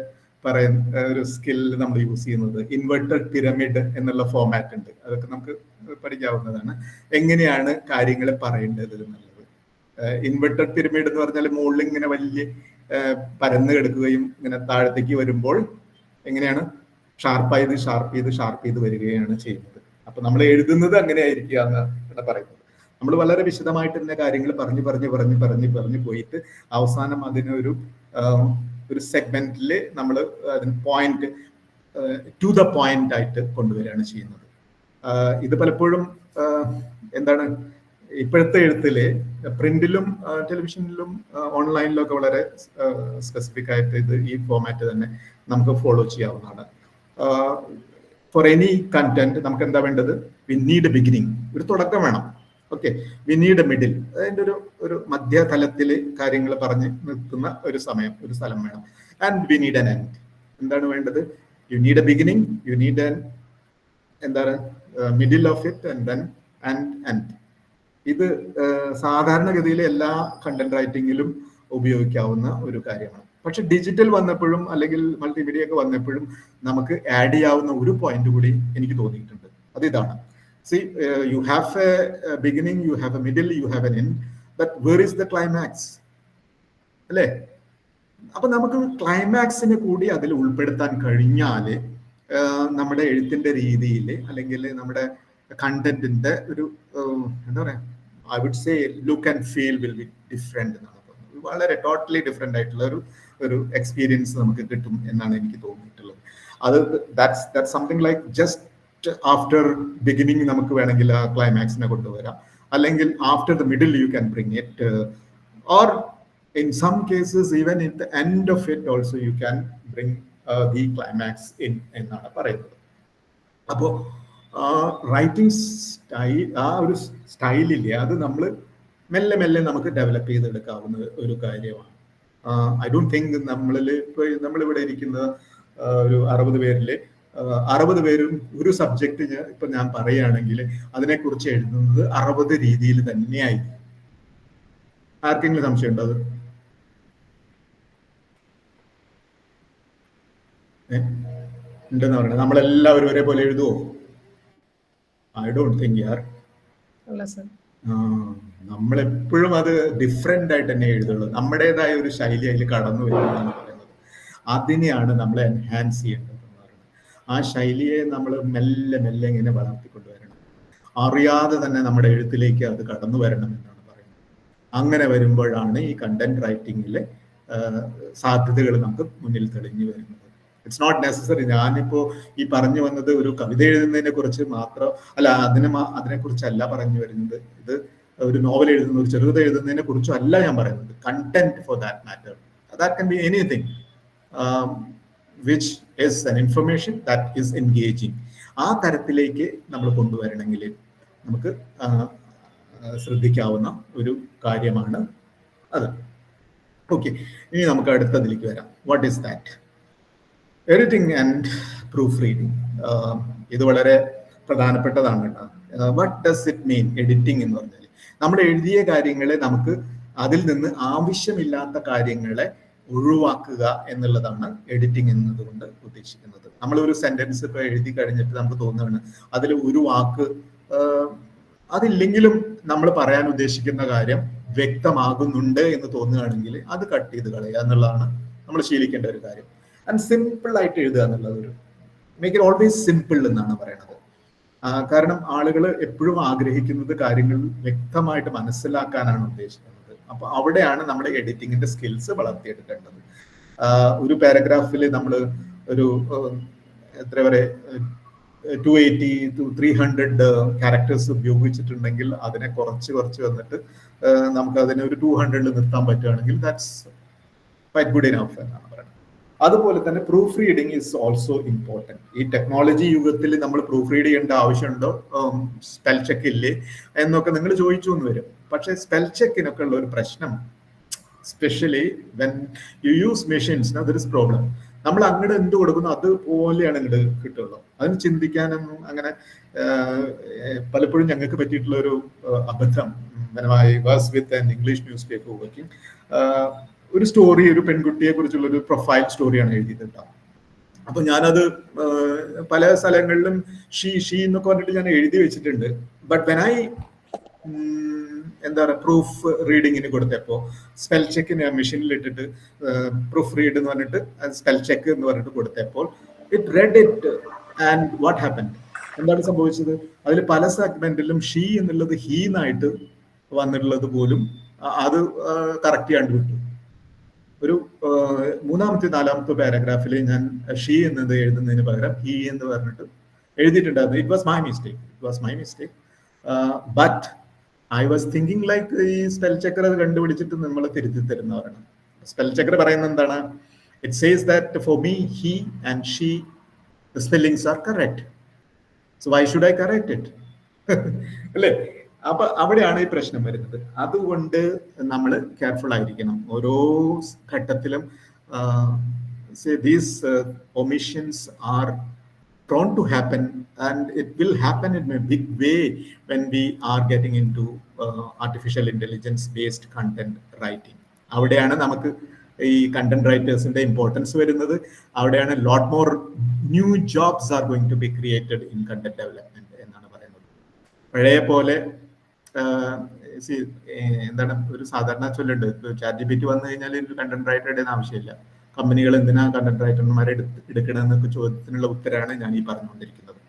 പറയുന്ന ഒരു സ്കിൽ നമ്മൾ യൂസ് ചെയ്യുന്നത്. ഇൻവെർട്ടഡ് പിരമിഡ് എന്നുള്ള ഫോമാറ്റ് ഉണ്ട്, അതൊക്കെ നമുക്ക് പഠിക്കാവുന്നതാണ്, എങ്ങനെയാണ് കാര്യങ്ങൾ പറയേണ്ടത് എന്നുള്ളത്. ഇൻവെർട്ടഡ് പിരമിഡ് എന്ന് പറഞ്ഞാൽ മുകളിൽ ഇങ്ങനെ വലിയ പരന്ന് കിടക്കുകയും ഇങ്ങനെ താഴത്തേക്ക് വരുമ്പോൾ എങ്ങനെയാണ് ഷാർപ്പ് ചെയ്ത് വരികയാണ് ചെയ്യുന്നത്. അപ്പൊ നമ്മൾ എഴുതുന്നത് അങ്ങനെ ആയിരിക്കുക എന്നാണ് പറയുന്നത്. നമ്മൾ വളരെ വിശദമായിട്ട് തന്നെ കാര്യങ്ങൾ പറഞ്ഞു പോയിട്ട് അവസാനം അതിനൊരു സെഗ്മെന്റിൽ നമ്മൾ അതിന് പോയിന്റ് ടു ദ പോയിന്റ് ആയിട്ട് കൊണ്ടുവരികയാണ് ചെയ്യുന്നത്. ഇത് പലപ്പോഴും എന്താണ് ഇപ്പോഴത്തെ എഴുത്തില് പ്രിന്റിലും ടെലിവിഷനിലും ഓൺലൈനിലും ഒക്കെ വളരെ സ്പെസിഫിക് ആയിട്ട് ഇത് ഈ ഫോമാറ്റ് തന്നെ നമുക്ക് ഫോളോ ചെയ്യാവുന്നതാണ്. ഫോർ എനി കണ്ടന്റ് നമുക്ക് എന്താ വേണ്ടത്? വി നീഡ് എ ബിഗിനിങ്, ഒരു തുടക്കം വേണം. Okay, we need a middle, അതിൻ്റെ ഒരു മധ്യതലത്തിൽ കാര്യങ്ങൾ പറഞ്ഞ് നിർത്തുന്ന ഒരു സ്ഥലം വേണം. And we need an end. എന്താണ് വേണ്ടത്? You need a beginning, you need an എന്താണ് middle of it and then end. ഇത് സാധാരണഗതിയിൽ എല്ലാ കണ്ടന്റ് റൈറ്റിംഗിലും ഉപയോഗിക്കാവുന്ന ഒരു കാര്യമാണ്. പക്ഷെ ഡിജിറ്റൽ വന്നപ്പോഴും അല്ലെങ്കിൽ മൾട്ടിമീഡിയ ഒക്കെ വന്നപ്പോഴും നമുക്ക് ആഡ് ചെയ്യാവുന്ന ഒരു പോയിന്റ് കൂടി എനിക്ക് തോന്നിയിട്ടുണ്ട്. അത് ഇതാണ്. See, you have a beginning, you have a middle, you have an end, but where is the climax? അല്ലേ? അപ്പൊ നമുക്ക് ക്ലൈമാക്സിനെ കൂടി അതിൽ ഉൾപ്പെടുത്താൻ കഴിഞ്ഞാല് നമ്മുടെ എഴുത്തിന്റെ രീതിയിൽ അല്ലെങ്കിൽ നമ്മുടെ കണ്ടന്റിന്റെ ഒരു എന്താ പറയാ, I would say look and feel will be different എന്നാണ് തോന്നുന്നത്. വളരെ ടോട്ടലി ഡിഫറെന്റ് ആയിട്ടുള്ള ഒരു എക്സ്പീരിയൻസ് നമുക്ക് കിട്ടും എന്നാണ് എനിക്ക് തോന്നിയിട്ടുള്ളത്. അത് that's something like just after beginning നമുക്ക് വേണമെങ്കിൽ ആ ക്ലൈമാക്സിനെ കൊണ്ടുവരാം, അല്ലെങ്കിൽ after the middle you can bring it, or in some cases even in the end of it also you can bring the climax in എന്നാണ് പറയുന്നത്. അപ്പോൾ റൈറ്റിംഗ് സ്റ്റൈൽ, ആ ഒരു സ്റ്റൈലില്ലേ, അത് നമ്മൾ മെല്ലെ നമുക്ക് ഡെവലപ്പ് ചെയ്തെടുക്കാവുന്ന ഒരു കാര്യമാണ്. ഐ ഡോണ്ട് തിങ്ക് നമ്മളിവിടെ ഇരിക്കുന്ന ഒരു 60 പേരില് 60 പേരും ഒരു സബ്ജക്റ്റ് ഇപ്പൊ ഞാൻ പറയുകയാണെങ്കിൽ അതിനെക്കുറിച്ച് എഴുതുന്നത് 60 രീതിയിൽ തന്നെയായിരിക്കും. ആർക്കെങ്കിലും സംശയം ഉണ്ടോ? അത് ഉണ്ടെന്ന് പറയുന്നത് നമ്മളെല്ലാവരും ഒരേപോലെ എഴുതുവോ? ഐ ഡോണ്ട് തിങ്ക് യാർ. നമ്മളെപ്പോഴും അത് ഡിഫറെന്റ് ആയിട്ട് തന്നെ എഴുതുള്ളൂ. നമ്മുടേതായ ഒരു ശൈലി അതിൽ കടന്നു വരുന്നതാണ് പറയുന്നത്. അതിനെയാണ് നമ്മൾ എൻഹാൻസ് ചെയ്യേണ്ടത്. ആ ശൈലിയെ നമ്മൾ മെല്ലെ ഇങ്ങനെ വളർത്തിക്കൊണ്ടുവരണം. അറിയാതെ തന്നെ നമ്മുടെ എഴുത്തിലേക്ക് അത് കടന്നു വരണം എന്നാണ് പറയുന്നത്. അങ്ങനെ വരുമ്പോഴാണ് ഈ കണ്ടന്റ് റൈറ്റിംഗിലെ സാധ്യതകൾ നമുക്ക് മുന്നിൽ തെളിഞ്ഞു വരുന്നത്. It's not necessary. ഞാനിപ്പോ ഈ പറഞ്ഞു വന്നത് ഒരു കവിത എഴുതുന്നതിനെ കുറിച്ച് മാത്രം അല്ല, അതിനെക്കുറിച്ചല്ല പറഞ്ഞു വരുന്നത്. ഇത് ഒരു നോവൽ എഴുതുന്ന, ഒരു ചെറുകഥ എഴുതുന്നതിനെ കുറിച്ചും അല്ല ഞാൻ പറയുന്നത്. Content four that matter, that can B anything which is an information that is engaging. ആ തരത്തിലേക്ക് നമ്മൾ കൊണ്ടുവരണമെങ്കിൽ നമുക്ക് ശ്രദ്ധിക്കാവുന്ന ഒരു കാര്യമാണ് അത്. ഓക്കെ, ഇനി നമുക്ക് അടുത്തതിലേക്ക് വരാം. What is that? Editing and proof reading. ഇത് വളരെ പ്രധാനപ്പെട്ടതാണ് കേട്ടോ. What does it mean editing എന്ന് പറഞ്ഞാൽ? നമ്മൾ എഴുതിയ കാര്യങ്ങളെ നമുക്ക് അതിൽ നിന്ന് ആവശ്യമില്ലാത്ത കാര്യങ്ങളെ ഒഴിവാക്കുക എന്നുള്ളതാണ് എഡിറ്റിംഗ് എന്നതുകൊണ്ട് ഉദ്ദേശിക്കുന്നത്. നമ്മൾ ഒരു സെന്റൻസ് ഇപ്പൊ എഴുതി കഴിഞ്ഞിട്ട് നമുക്ക് തോന്നുകയാണ് അതിൽ ഒരു വാക്ക് അതില്ലെങ്കിലും നമ്മൾ പറയാൻ ഉദ്ദേശിക്കുന്ന കാര്യം വ്യക്തമാകുന്നുണ്ട് എന്ന് തോന്നുകയാണെങ്കിൽ അത് കട്ട് ചെയ്ത് കളയുക എന്നുള്ളതാണ് നമ്മൾ ശീലിക്കേണ്ട ഒരു കാര്യം. ആൻഡ് സിമ്പിൾ ആയിട്ട് എഴുതുക എന്നുള്ളത് ഒരു മേക്ക് ഇറ്റ് ഓൾവേസ് സിമ്പിൾ എന്നാണ് പറയുന്നത്. കാരണം ആളുകൾ എപ്പോഴും ആഗ്രഹിക്കുന്നത് കാര്യങ്ങൾ വ്യക്തമായിട്ട് മനസ്സിലാക്കാനാണ് ഉദ്ദേശിക്കുന്നത്. അപ്പൊ അവിടെയാണ് നമ്മുടെ എഡിറ്റിങ്ങിന്റെ സ്കിൽസ് വളർത്തിയെടുക്കേണ്ടത്. ഒരു പാരഗ്രാഫിൽ നമ്മൾ ഒരു എത്ര വരെ 280 to 300 ക്യാരക്ടേഴ്സ് ഉപയോഗിച്ചിട്ടുണ്ടെങ്കിൽ അതിനെ കുറച്ച് വന്നിട്ട് നമുക്ക് അതിനെ ഒരു 200 നിർത്താൻ പറ്റുകയാണെങ്കിൽ ദാറ്റ്സ് ക്വൈറ്റ് ഗുഡ് ഇനഫ് എന്നാണ് പറയുന്നത്. അതുപോലെ തന്നെ proof reading is also important. ഈ ടെക്നോളജി യുഗത്തിൽ നമ്മൾ പ്രൂഫ് റീഡ് ചെയ്യേണ്ട ആവശ്യമുണ്ടോ, സ്പെൽ ചെക്ക് ഇല്ലേ എന്നൊക്കെ നിങ്ങൾ ചോദിച്ചു എന്ന് വരും. പക്ഷെ സ്പെൽ ചെക്കിനൊക്കെ ഉള്ള ഒരു പ്രശ്നം, specially when you use machines, there is problem. നമ്മൾ അങ്ങോട്ട് എന്ത് കൊടുക്കുന്നു അതുപോലെയാണ് ഇങ്ങോട്ട് കിട്ടുള്ളൂ. അതിന് ചിന്തിക്കാനൊന്നും അങ്ങനെ പലപ്പോഴും ഞങ്ങൾക്ക് പറ്റിയിട്ടുള്ള ഒരു അബദ്ധം, I was with an English newspaper working. ഒരു സ്റ്റോറി, ഒരു പെൺകുട്ടിയെ കുറിച്ചുള്ള ഒരു പ്രൊഫൈൽ സ്റ്റോറിയാണ് എഴുതിയിട്ടുണ്ടാവും. അപ്പൊ ഞാനത് പല സ്ഥലങ്ങളിലും ഷീ എന്നൊക്കെ പറഞ്ഞിട്ട് ഞാൻ എഴുതി വെച്ചിട്ടുണ്ട്. ബട്ട് വെൻ ഐ എന്താ പറയുക പ്രൂഫ് റീഡിങ്ങിന് കൊടുത്തപ്പോ സ്പെൽ ചെക്കിന് മെഷീനിൽ ഇട്ടിട്ട് പ്രൂഫ് റീഡ് എന്ന് പറഞ്ഞിട്ട് സ്പെൽ ചെക്ക് എന്ന് പറഞ്ഞിട്ട് കൊടുത്തപ്പോൾ it red it and what happen, എന്താണ് സംഭവിച്ചത്? അതിൽ പല സെഗ്മെന്റിലും ഷീ എന്നുള്ളത് ഹീ എന്നായിട്ട് വന്നിട്ടുള്ളത് പോലും അത് കറക്റ്റ് ചെയ്യാണ്ട് വിട്ടു. ഒരു മൂന്നാമത്തെ നാലാമത്തെ പാരഗ്രാഫിൽ ഞാൻ ഷീ എന്നത് എഴുതുന്നതിന് പകരം ഹീ എന്ന് പറഞ്ഞിട്ട് എഴുതിയിട്ടുണ്ടായിരുന്നു. It was my mistake. But I was thinking like ഈ സ്പെൽ ചെക്കർ അത് കണ്ടുപിടിച്ചിട്ട് നമ്മൾ തിരുത്തി തരുന്നവരാണ്. സ്പെൽ ചെക്കർ പറയുന്നത് എന്താണ്? It says that for me he and she the spellings are correct, so why should I correct it? അല്ലേ? അപ്പൊ അവിടെയാണ് ഈ പ്രശ്നം വരുന്നത്. അതുകൊണ്ട് നമ്മൾ കെയർഫുൾ ആയിരിക്കണം ഓരോ ഘട്ടത്തിലും. These omissions are prone to happen, and it will happen in a big way when we are getting into artificial intelligence based content writing. അവിടെയാണ് നമുക്ക് ഈ കണ്ടന്റ് റൈറ്റേഴ്സിന്റെ ഇമ്പോർട്ടൻസ് വരുന്നത്. അവിടെയാണ് lot more new jobs are going to be created in content development എന്നാണ് പറയുന്നത്. പഴയ പോലെ എന്താണ് ഒരു സാധാരണ ചൊല്ലുണ്ട്, ChatGPT വന്നു കഴിഞ്ഞാൽ ഒരു കണ്ടന്റ് റൈറ്ററുടെ ആവശ്യമില്ല, കമ്പനികൾ എന്തിനാ കണ്ടന്റ് റൈറ്റർമാരെ എടുക്കണമെന്നൊക്കെ ചോദ്യത്തിനുള്ള ഉത്തരമാണ് ഞാൻ ഈ പറഞ്ഞുകൊണ്ടിരിക്കുന്നത്.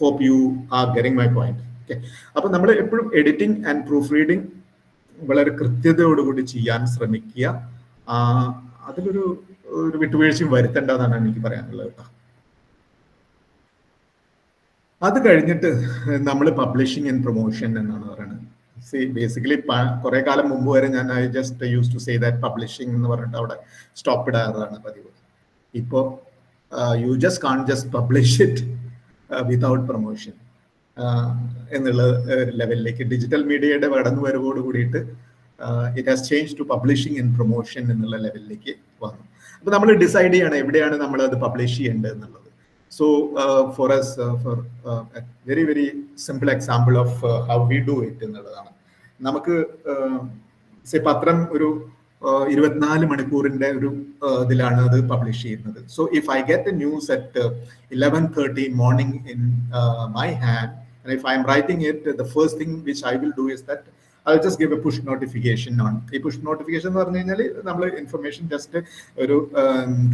Hope you are getting my point. Okay, അപ്പൊ നമ്മൾ എപ്പോഴും എഡിറ്റിംഗ് ആൻഡ് പ്രൂഫ് റീഡിംഗ് വളരെ കൃത്യതയോടുകൂടി ചെയ്യാൻ ശ്രമിക്കുക. അതിലൊരു വിട്ടുവീഴ്ചയും വരുത്തേണ്ടതാണ് എനിക്ക് പറയാനുള്ളത് കേട്ടോ. അത് കഴിഞ്ഞിട്ട് നമ്മൾ പബ്ലിഷിംഗ് ആൻഡ് പ്രൊമോഷൻ എന്നാണ് പറയുന്നത്. ബേസിക്കലി കുറെ കാലം മുമ്പ് വരെ ഞാൻ I just use to say that publishing എന്ന് പറഞ്ഞിട്ട് അവിടെ സ്റ്റോപ്പ് ഇടാറാണ് പതിവ്. ഇപ്പോൾ you just can't just publish it without promotion എന്നുള്ള ലെവലിലേക്ക് ഡിജിറ്റൽ മീഡിയയുടെ കടന്നു വരവോട് കൂടിയിട്ട് it has change to publishing and promotion എന്നുള്ള ലെവലിലേക്ക് വന്നു. അപ്പൊ നമ്മൾ ഡിസൈഡ് ചെയ്യണം എവിടെയാണ് നമ്മൾ അത് പബ്ലിഷ് ചെയ്യേണ്ടത് എന്നുള്ളത്. So for us, for a very, very simple example of how we do it എന്നുള്ളതാണ്. നമുക്ക് പത്രം ഒരു 24 മണിക്കൂറിന്റെ ഒരു ഇതിലാണ് അത് പബ്ലിഷ് ചെയ്യുന്നത്. So if I get A news at 11:30 morning in my hand, and if I am writing it, the first thing which I will do is that I'll just give a push notification on. ഈ push notification എന്ന് പറഞ്ഞു കഴിഞ്ഞാൽ നമ്മൾ information just ഒരു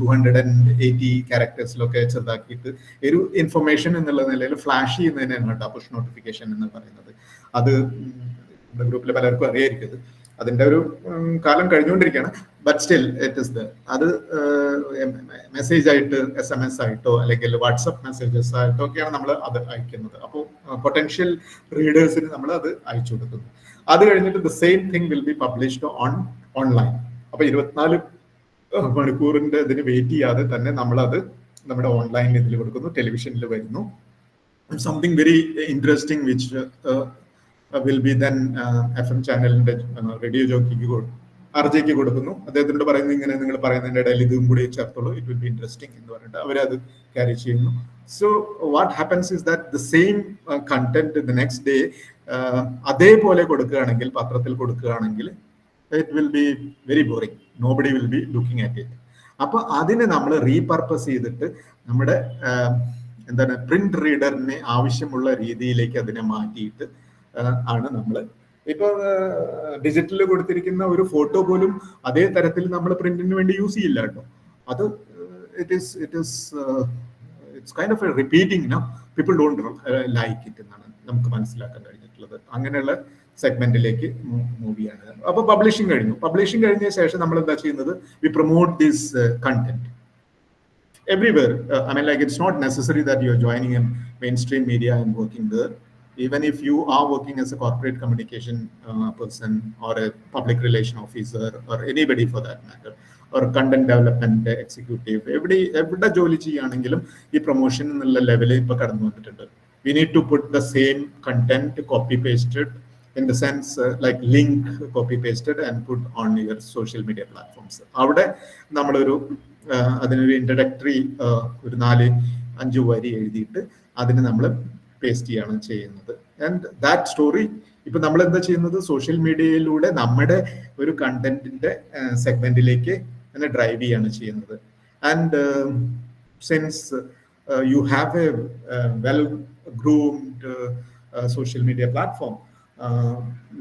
280 ക്യാരക്ടേഴ്സിലൊക്കെ ചെറുതാക്കിയിട്ട് ഒരു information എന്നുള്ള നിലയിൽ flash ചെയ്യുന്നതിനാണ് കേട്ടോ പുഷ് നോട്ടിഫിക്കേഷൻ എന്ന് പറയുന്നത്. അത് നമ്മുടെ ഗ്രൂപ്പിൽ പലർക്കും അറിയായിരിക്കും. അതിന്റെ ഒരു കാലം കഴിഞ്ഞുകൊണ്ടിരിക്കുകയാണ്. ബട്ട് സ്റ്റിൽ ഇറ്റ് ഇസ് അത് മെസ്സേജ് ആയിട്ട് SMS ആയിട്ടോ അല്ലെങ്കിൽ വാട്സപ്പ് മെസ്സേജസ് ആയിട്ടോ ഒക്കെയാണ് നമ്മൾ അത് അയക്കുന്നത്. അപ്പോൾ പൊട്ടൻഷ്യൽ റീഡേഴ്സിന് നമ്മൾ അത് അയച്ചു കൊടുക്കുന്നു. അത് കഴിഞ്ഞിട്ട് the same thing will be published online. അപ്പൊ 24 മണിക്കൂറിന്റെ ഇതിന് വെയിറ്റ് ചെയ്യാതെ തന്നെ നമ്മളത് നമ്മുടെ ഓൺലൈൻ ഇതിൽ കൊടുക്കുന്നു, ടെലിവിഷനിൽ വരുന്നു. Something very interesting which will be then FM ചാനലിന്റെ റേഡിയോ ജോക്കിക്ക് RJ കൊടുക്കുന്നു. അദ്ദേഹത്തിനോട് പറയുന്നു ഇങ്ങനെ നിങ്ങൾ പറയുന്നതിന്റെ ഇടയിൽ ഇതും കൂടി ചേർത്തോളൂ, ഇറ്റ് വിൽ ബി ഇൻട്രസ്റ്റിംഗ് എന്ന് പറഞ്ഞിട്ട് അവരത് ക്യാരി ചെയ്യുന്നു. So what happens is that the same content the next day അതേപോലെ കൊടുക്കുകയാണെങ്കിൽ, പത്രത്തിൽ കൊടുക്കുകയാണെങ്കിൽ it will be very boring, nobody will be looking at it. അപ്പൊ അതിനെ നമ്മൾ റീപർപ്പസ് ചെയ്തിട്ട് നമ്മുടെ എന്താണ് പ്രിന്റ് റീഡറിന് ആവശ്യമുള്ള രീതിയിലേക്ക് അതിനെ മാറ്റിയിട്ട് ആണ് നമ്മൾ ഇപ്പൊ ഡിജിറ്റലിൽ കൊടുത്തിരിക്കുന്ന ഒരു ഫോട്ടോ പോലും അതേ തരത്തിൽ നമ്മൾ പ്രിന്റിന് വേണ്ടി യൂസ് ചെയ്യില്ല കേട്ടോ. അത് it's kind of a repeating, no people don't like it എന്നാണ് നമുക്ക് മനസ്സിലാക്കാൻ കഴിഞ്ഞിട്ടുള്ളത്. അങ്ങനെയുള്ള സെഗ്മെന്റിലേക്ക് മൂവ് ചെയ്യാണ്. അപ്പൊ പബ്ലിഷിംഗ് കഴിഞ്ഞ ശേഷം നമ്മൾ എന്താ ചെയ്യുന്നത്, we promote this content everywhere. I mean, like, it's not necessary that you're joining a mainstream media and working there. Even if you are working as a corporate communication person or a public relation officer or anybody for that matter, or content development executive, every jolly cheyanengilum ee promotion ennulla level ipo kadanu vannittund. We need to put the same content copy pasted, in the sense like link copy pasted and put on your social media platforms. avade namaloru അതിനൊരു introductory ഒരു 4-5 വരി എഴുതിയിട്ട് അതിന് നമ്മൾ paste ചെയ്യാണ് ചെയ്യുന്നത്. And that story ഇപ്പൊ നമ്മൾ എന്താ ചെയ്യുന്നത്, സോഷ്യൽ മീഡിയയിലൂടെ നമ്മുടെ ഒരു കണ്ടന്റിന്റെ സെഗ്മെന്റിലേക്ക് തന്നെ ഡ്രൈവ് ചെയ്യാണ് ചെയ്യുന്നത്. And since you have A well groomed social media platform,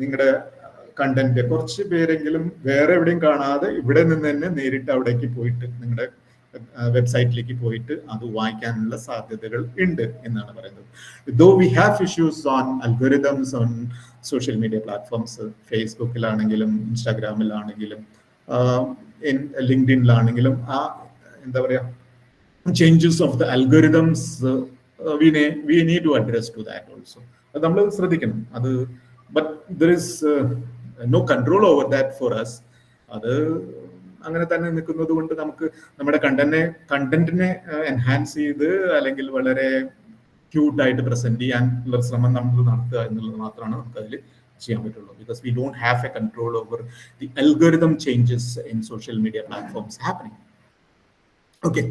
നിങ്ങളുടെ കണ്ടന്റ് കുറച്ച് പേരെങ്കിലും വേറെ എവിടെയും കാണാതെ ഇവിടെ നിന്ന് തന്നെ നേരിട്ട് അവിടേക്ക് പോയിട്ട് നിങ്ങളുടെ വെബ്സൈറ്റിലേക്ക് പോയിട്ട് അത് വായിക്കാനുള്ള സാധ്യതകൾ ഉണ്ട് എന്നാണ് പറയുന്നത്. Though we have issues on algorithms on social media platforms, ഫേസ്ബുക്കിലാണെങ്കിലും ഇൻസ്റ്റാഗ്രാമിലാണെങ്കിലും ലിങ്ക്ഡിനിലാണെങ്കിലും ആ എന്താ പറയാ changes of the algorithms we need to address to that also. അത് നമ്മൾ ശ്രദ്ധിക്കണം. അത് but there is no control over that for us. അത് അങ്ങനെ തന്നെ നിൽക്കുന്നത് കൊണ്ട് നമുക്ക് നമ്മുടെ കണ്ടന്റിനെ എൻഹാൻസ് ചെയ്ത് അല്ലെങ്കിൽ വളരെ ക്യൂട്ടായിട്ട് പ്രസന്റ് ചെയ്യാനുള്ള ശ്രമം നമ്മൾ നടത്തുക എന്നുള്ളത് മാത്രമാണ് നമുക്ക് അതിൽ ചെയ്യാൻ പറ്റുള്ളൂ. Because we don't have A control over the algorithm changes in social media platforms happening. Okay,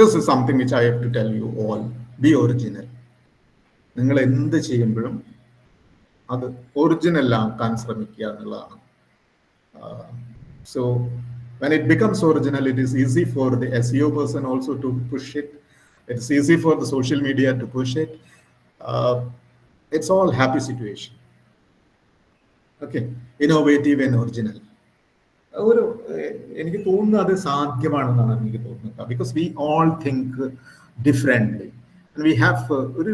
this is something which I have to tell you all. Be original. നിങ്ങൾ എന്ത് ചെയ്യുമ്പോഴും അത് ഒറിജിനൽ ആക്കാൻ ശ്രമിക്കുക എന്നുള്ളതാണ്. So when it becomes original, it is easy for the SEO person also to push it. It's easy for the social media to push it. It's all happy situation. Okay, innovative and original. ഒരു എനിക്ക് തോന്നുന്നത് അത് സാധ്യമാണെന്നാണ് എനിക്ക് തോന്നുന്നത്. Because we all think differently. We have ഒരു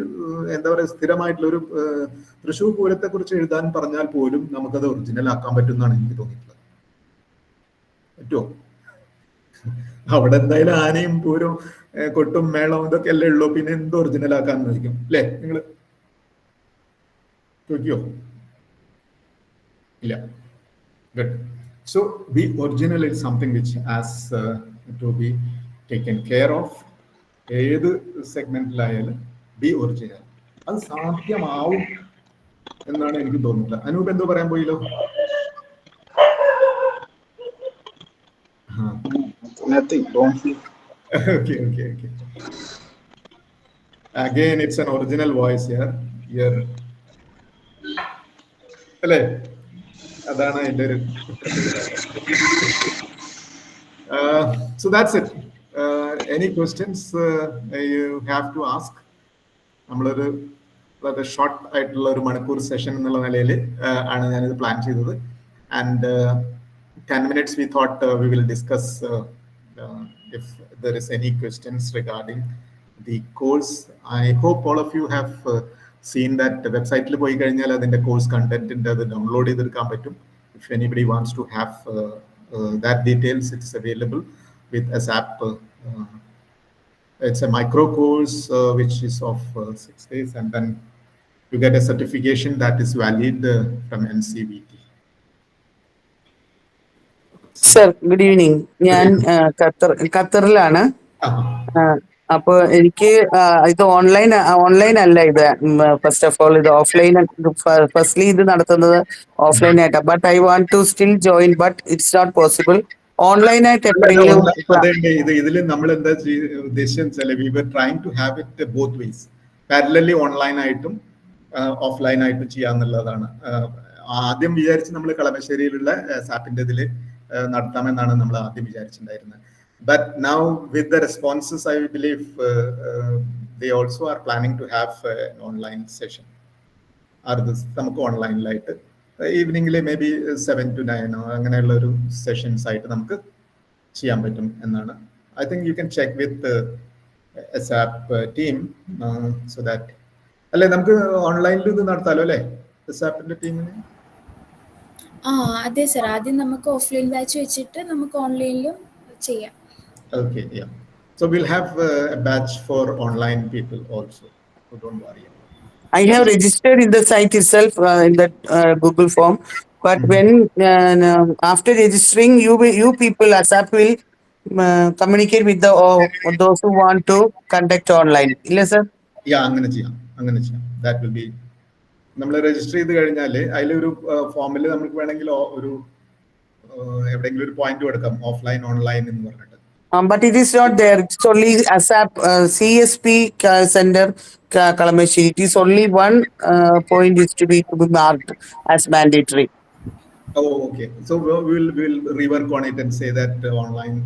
എന്താ പറയുക സ്ഥിരമായിട്ടുള്ള ഒരു തൃശ്ശൂർ പൂരത്തെ കുറിച്ച് എഴുതാൻ പറഞ്ഞാൽ പോലും നമുക്കത് ഒറിജിനൽ ആക്കാൻ പറ്റുമെന്നാണ് എനിക്ക് തോന്നിയിട്ടുള്ളത്. പറ്റുമോ? അവിടെ എന്തായാലും ആനയും പൂരവും കൊട്ടും മേളവും ഇതൊക്കെ അല്ലേ ഉള്ളൂ, പിന്നെ എന്ത് ഒറിജിനൽ ആക്കാൻ നോക്കും അല്ലേ? നിങ്ങൾ ചോദിക്കോ? ഇല്ല. Good. So be original is something which has to be taken care of. ഏത് സെഗ്മെന്റിലായാലും ബി ഒറിജിനൽ. അത് സാധ്യമാവും എന്നാണ് എനിക്ക് തോന്നുന്നത്. അനൂപ് എന്തോ പറയാൻ പോയില്ലോ? Okay. Again, it's an original voice here. അല്ലേ? അതാണ് എൻ്റെ ഒരു so that's it. Any questions you have to ask? നമ്മളൊരു വളരെ ഷോർട്ട് ആയിട്ടുള്ള ഒരു മണിക്കൂർ സെഷൻ എന്നുള്ള നിലയിൽ ആണ് ഞാനിത് പ്ലാൻ ചെയ്തത്. And 10 minutes we thought we will discuss if there is any questions regarding the course. I hope all of you have seen that website il poi kanial adinte course content inde adu download cheyidirkan pattum. If anybody wants to have that details, it's available with ASAP. It's a micro course which is of 6 days, and then you get a certification that is valid from NCVT. Sir, good evening. ഞാൻ ഖത്തറിലാണ്. അപ്പൊ എനിക്ക് ഇത് online അല്ല ഇത്. First of all ഇത് offline. Firstly ഇത് നടത്തുന്നത് offline ആയിട്ടാണ്. But I want to still join, but it's not possible. Online ആയിട്ട് എപ്പോഴെങ്കിലും. അതെ, ഇതിൽ നമ്മൾ എന്താ ഉദ്ദേശിച്ചെന്ന് വെച്ചാൽ we were trying to have it both ways, parallelly online ആയിട്ടും ഓഫ്ലൈൻ ആയിട്ടും ചെയ്യാന്നുള്ളതാണ്. ആദ്യം വിചാരിച്ച് നമ്മൾ കളമശ്ശേരിയിലുള്ള സാപ്പിന്റെ ഇതിൽ നടത്താമെന്നാണ് നമ്മൾ ആദ്യം വിചാരിച്ചിട്ടുണ്ടായിരുന്നത്. But now with the responses, I believe they also are planning to have an online session. നമുക്ക് ഓൺലൈനിലായിട്ട് ഈവനിങ്ങിൽ മേ ബി 7 to 9 അങ്ങനെയുള്ള ഒരു സെഷൻസ് ആയിട്ട് നമുക്ക് ചെയ്യാൻ പറ്റും എന്നാണ്. I think you can check with ASAP team so that. അല്ലെ നമുക്ക് ഓൺലൈനിൽ ഇത് നടത്താലോ അല്ലേ എസാപ്പിന്റെ ടീമിന്? അതെ സർ, ആദ്യം നമുക്ക് ഓഫ്ലൈൻ ബാച്ച് വെച്ചിട്ട് നമുക്ക് ഓൺലൈനിലും ചെയ്യാം. Okay, yeah. So we'll have a batch for online people also. So don't worry. I have registered in the site itself in that Google form. But when after registering, you people ASAP will communicate with those who want to conduct online. Illa sir? Yeah, അങ്ങനെ ചെയ്യാം. That will be. നമ്മൾ register ചെയ്ത് കഴിഞ്ഞാൽ അതിലൊരു ഫോമിൽ നമുക്ക് വേണമെങ്കിൽ ഒരു എവിടെയെങ്കിലും ഒരു പോയിന്റ് കൊടുക്കാം, ഓഫ്ലൈൻ ഓൺലൈൻ എന്ന് പറഞ്ഞിട്ട്. But it is not there. It's only ASAP CSP Center Kalamashiri. It is only one point is to be marked as mandatory. Oh, okay. So we'll rework on it and say that online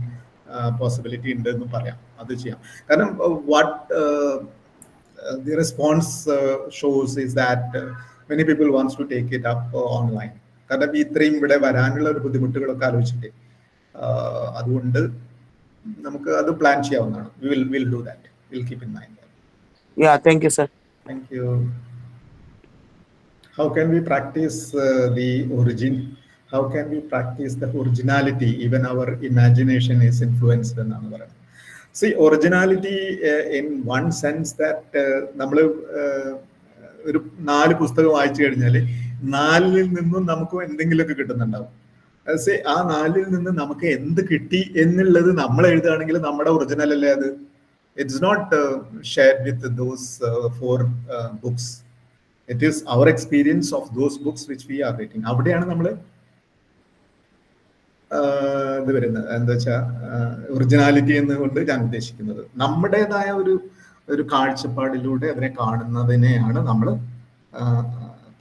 possibility ഉണ്ടെന്ന് പറയാം, അത് ചെയ്യാം. കാരണം what the response shows is that many people wants to take it up online. കാരണം ഇത്രയും ഇവിടെ വരാനുള്ള ഒരു ബുദ്ധിമുട്ടുകളൊക്കെ ആലോചിച്ചിട്ട് അതുകൊണ്ട് നമുക്ക് അത് പ്ലാൻ ചെയ്യാവുന്നതാണ്. We'll do that. We'll keep in mind that. Yeah, thank you sir. Thank you. How can we practice the origin? How can we practice the originality? Even our imagination is influenced എന്നാണ് പറയുന്നത്. See, originality in one sense that നമ്മൾ ഒരു 4 പുസ്തകം വായിച്ചു കഴിഞ്ഞാൽ 4-ൽ നിന്നും നമുക്ക് എന്തെങ്കിലുമൊക്കെ കിട്ടുന്നുണ്ടാവും. ആ 4-ൽ നിന്ന് നമുക്ക് എന്ത് കിട്ടി എന്നുള്ളത് നമ്മൾ എഴുതുകയാണെങ്കിൽ നമ്മുടെ ഒറിജിനൽ അല്ലേ അത്. It's not shared with those 4 books. It is our experience of those books which we are reading. അവിടെയാണ് നമ്മൾ ഇത് വരുന്നത്. എന്താ വെച്ചാൽ ഒറിജിനാലിറ്റി എന്നുകൊണ്ട് ഞാൻ ഉദ്ദേശിക്കുന്നത് നമ്മുടേതായ ഒരു കാഴ്ചപ്പാടിലൂടെ അതിനെ കാണുന്നതിനെയാണ് നമ്മൾ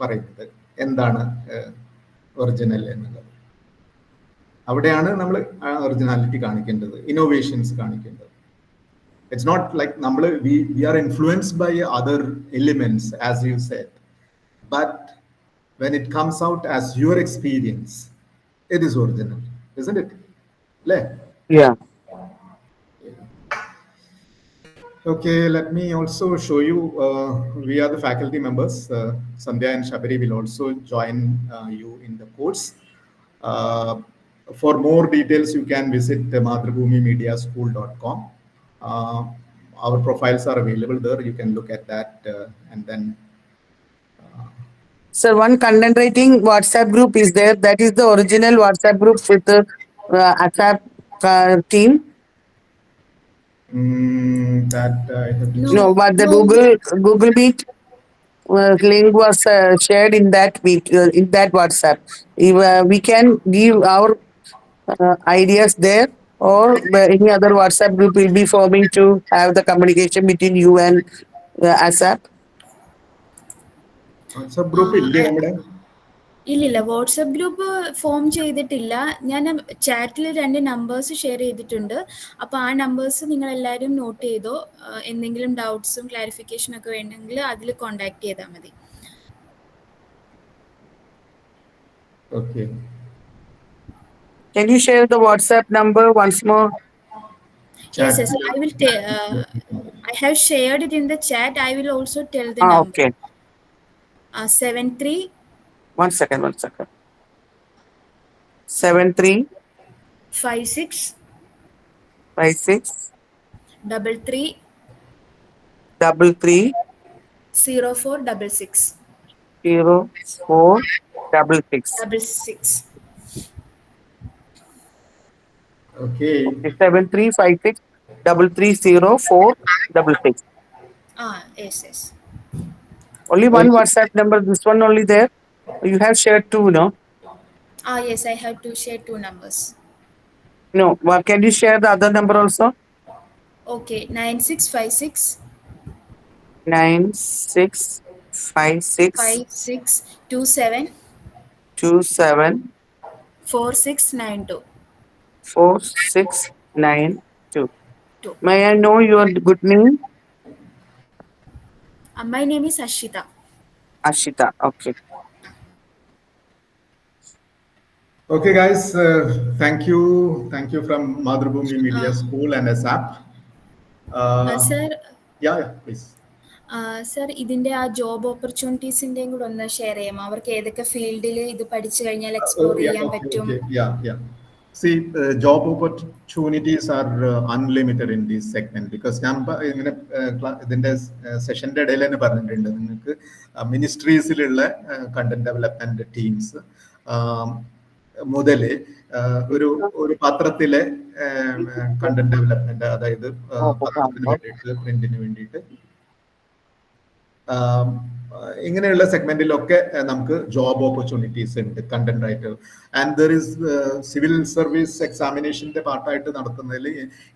പറയുന്നത് എന്താണ് ഒറിജിനൽ എന്നുള്ളത്. അവിടെയാണ് നമ്മൾ ഒറിജിനാലിറ്റി കാണിക്കേണ്ടത്, ഇന്നോവേഷൻസ് കാണിക്കേണ്ടത്. ഇറ്റ്സ് നോട്ട് ലൈക്ക് നമ്മൾ we are influenced by other elements as you said, but when it comes out as your experience it is original, isn't it? Yeah. Okay, let me also show you. We are the faculty members. Sandhya and Shabari will also join you in the course. For more details, you can visit mathrubhumimediaschool.com. Our profiles are available there. You can look at that and then. Sir, one content writing WhatsApp group is there. That is the original WhatsApp group with the ASAP team. That I have to No, but the Google Meet link was shared in that in that WhatsApp. If, we can give our ideas there, or any other WhatsApp group will be forming to have the communication between you and ASAP. WhatsApp group ഇല്ലേ നമ്മുടെ? ഇല്ലില്ല, WhatsApp group form ചെയ്തിട്ടില്ല. ഞാൻ ചാറ്റിൽ 2 numbers share ചെയ്തിട്ടുണ്ട്. അപ്പോൾ ആ numbers നിങ്ങൾ എല്ലാവരും നോട്ട് ചെയ്തോ. എന്തെങ്കിലും ഡൗട്ട്സും ക്ലാരിഫിക്കേഷനും ഒക്കെ വേണമെങ്കിൽ അതിൽ കോൺടാക്ട് ചെയ്താൽ മതി. Okay. Can you share the WhatsApp number once more? Yes, I will I have shared it in the chat. I will also tell the number. Okay. 73. One second. 73 56 56 33 33 0466 0466. Okay. 7356 330-466. Yes. Only one WhatsApp number, this one only there. You have shared two, no? Yes, I have to share 2 numbers. No, can you share the other number also? Okay, 9656 9656 5627 27 4692. 4692. 2. May I know your good name? My name is Ashita. Ashita. Okay. Okay, guys, thank you from Madhrubhumi Media School and ASAP. Sir, Yeah, please. Sir ഇതിന്റെ ആ job ഓപ്പർച്യൂണിറ്റീസിന്റെയും കൂടെ ഒന്ന് share ചെയ്യാമോ? അവർക്ക് ഏതൊക്കെ ഫീൽഡിൽ ഇത് പഠിച്ചു കഴിഞ്ഞാൽ എക്സ്പ്ലോർ ചെയ്യാൻ പറ്റും? Yeah. See, job opportunities are unlimited in this segment because ഞാൻ ഇങ്ങനെ ഇതിന്റെ സെഷന്റെ ഇടയിൽ തന്നെ പറഞ്ഞിട്ടുണ്ട്, നിങ്ങൾക്ക് മിനിസ്ട്രീസിലുള്ള കണ്ടന്റ് ഡെവലപ്മെന്റ് ടീംസ് മുതല് ഒരു പത്രത്തിലെ കണ്ടന്റ് ഡെവലപ്മെന്റ്, അതായത് പത്രത്തിന് വേണ്ടിയിട്ട്, പ്രിന്റിന് വേണ്ടിയിട്ട്, ഇങ്ങനെയുള്ള സെഗ്മെന്റിലൊക്കെ നമുക്ക് ജോബ് ഓപ്പർച്യൂണിറ്റീസ് ഉണ്ട്, content writer. And there is civil service എക്സാമിനേഷന്റെ പാർട്ടായിട്ട് നടത്തുന്നതിൽ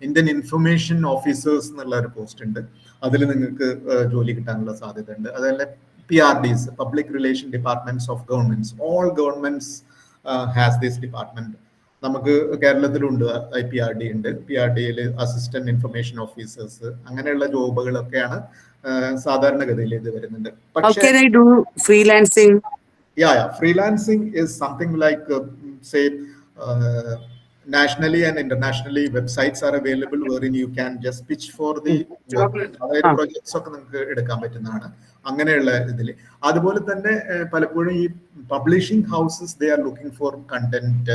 ഇന്ത്യൻ ഇൻഫർമേഷൻ ഓഫീസേഴ്സ് എന്നുള്ള ഒരു പോസ്റ്റ് ഉണ്ട്, അതിൽ നിങ്ങൾക്ക് ജോലി കിട്ടാനുള്ള സാധ്യത ഉണ്ട്. അതല്ല PRDs, public relation departments of governments, all governments has this department. നമുക്ക് കേരളത്തിലുണ്ട് IPRD ഉണ്ട്, PRDയിൽ അസിസ്റ്റന്റ് ഇൻഫർമേഷൻ ഓഫീസേഴ്സ്, അങ്ങനെയുള്ള ജോബുകളൊക്കെയാണ് സാധാരണഗതിയിൽ ഇത് വരുന്നുണ്ട്. How can I do freelancing? Yeah. Freelancing is something like, say, nationally and internationally websites are available wherein you can just pitch for the projects ഒക്കെ നമുക്ക് എടുക്കാൻ പറ്റുന്നതാണ് അങ്ങനെയുള്ള ഇതിൽ. അതുപോലെ തന്നെ പലപ്പോഴും ഈ publishing houses they are looking for content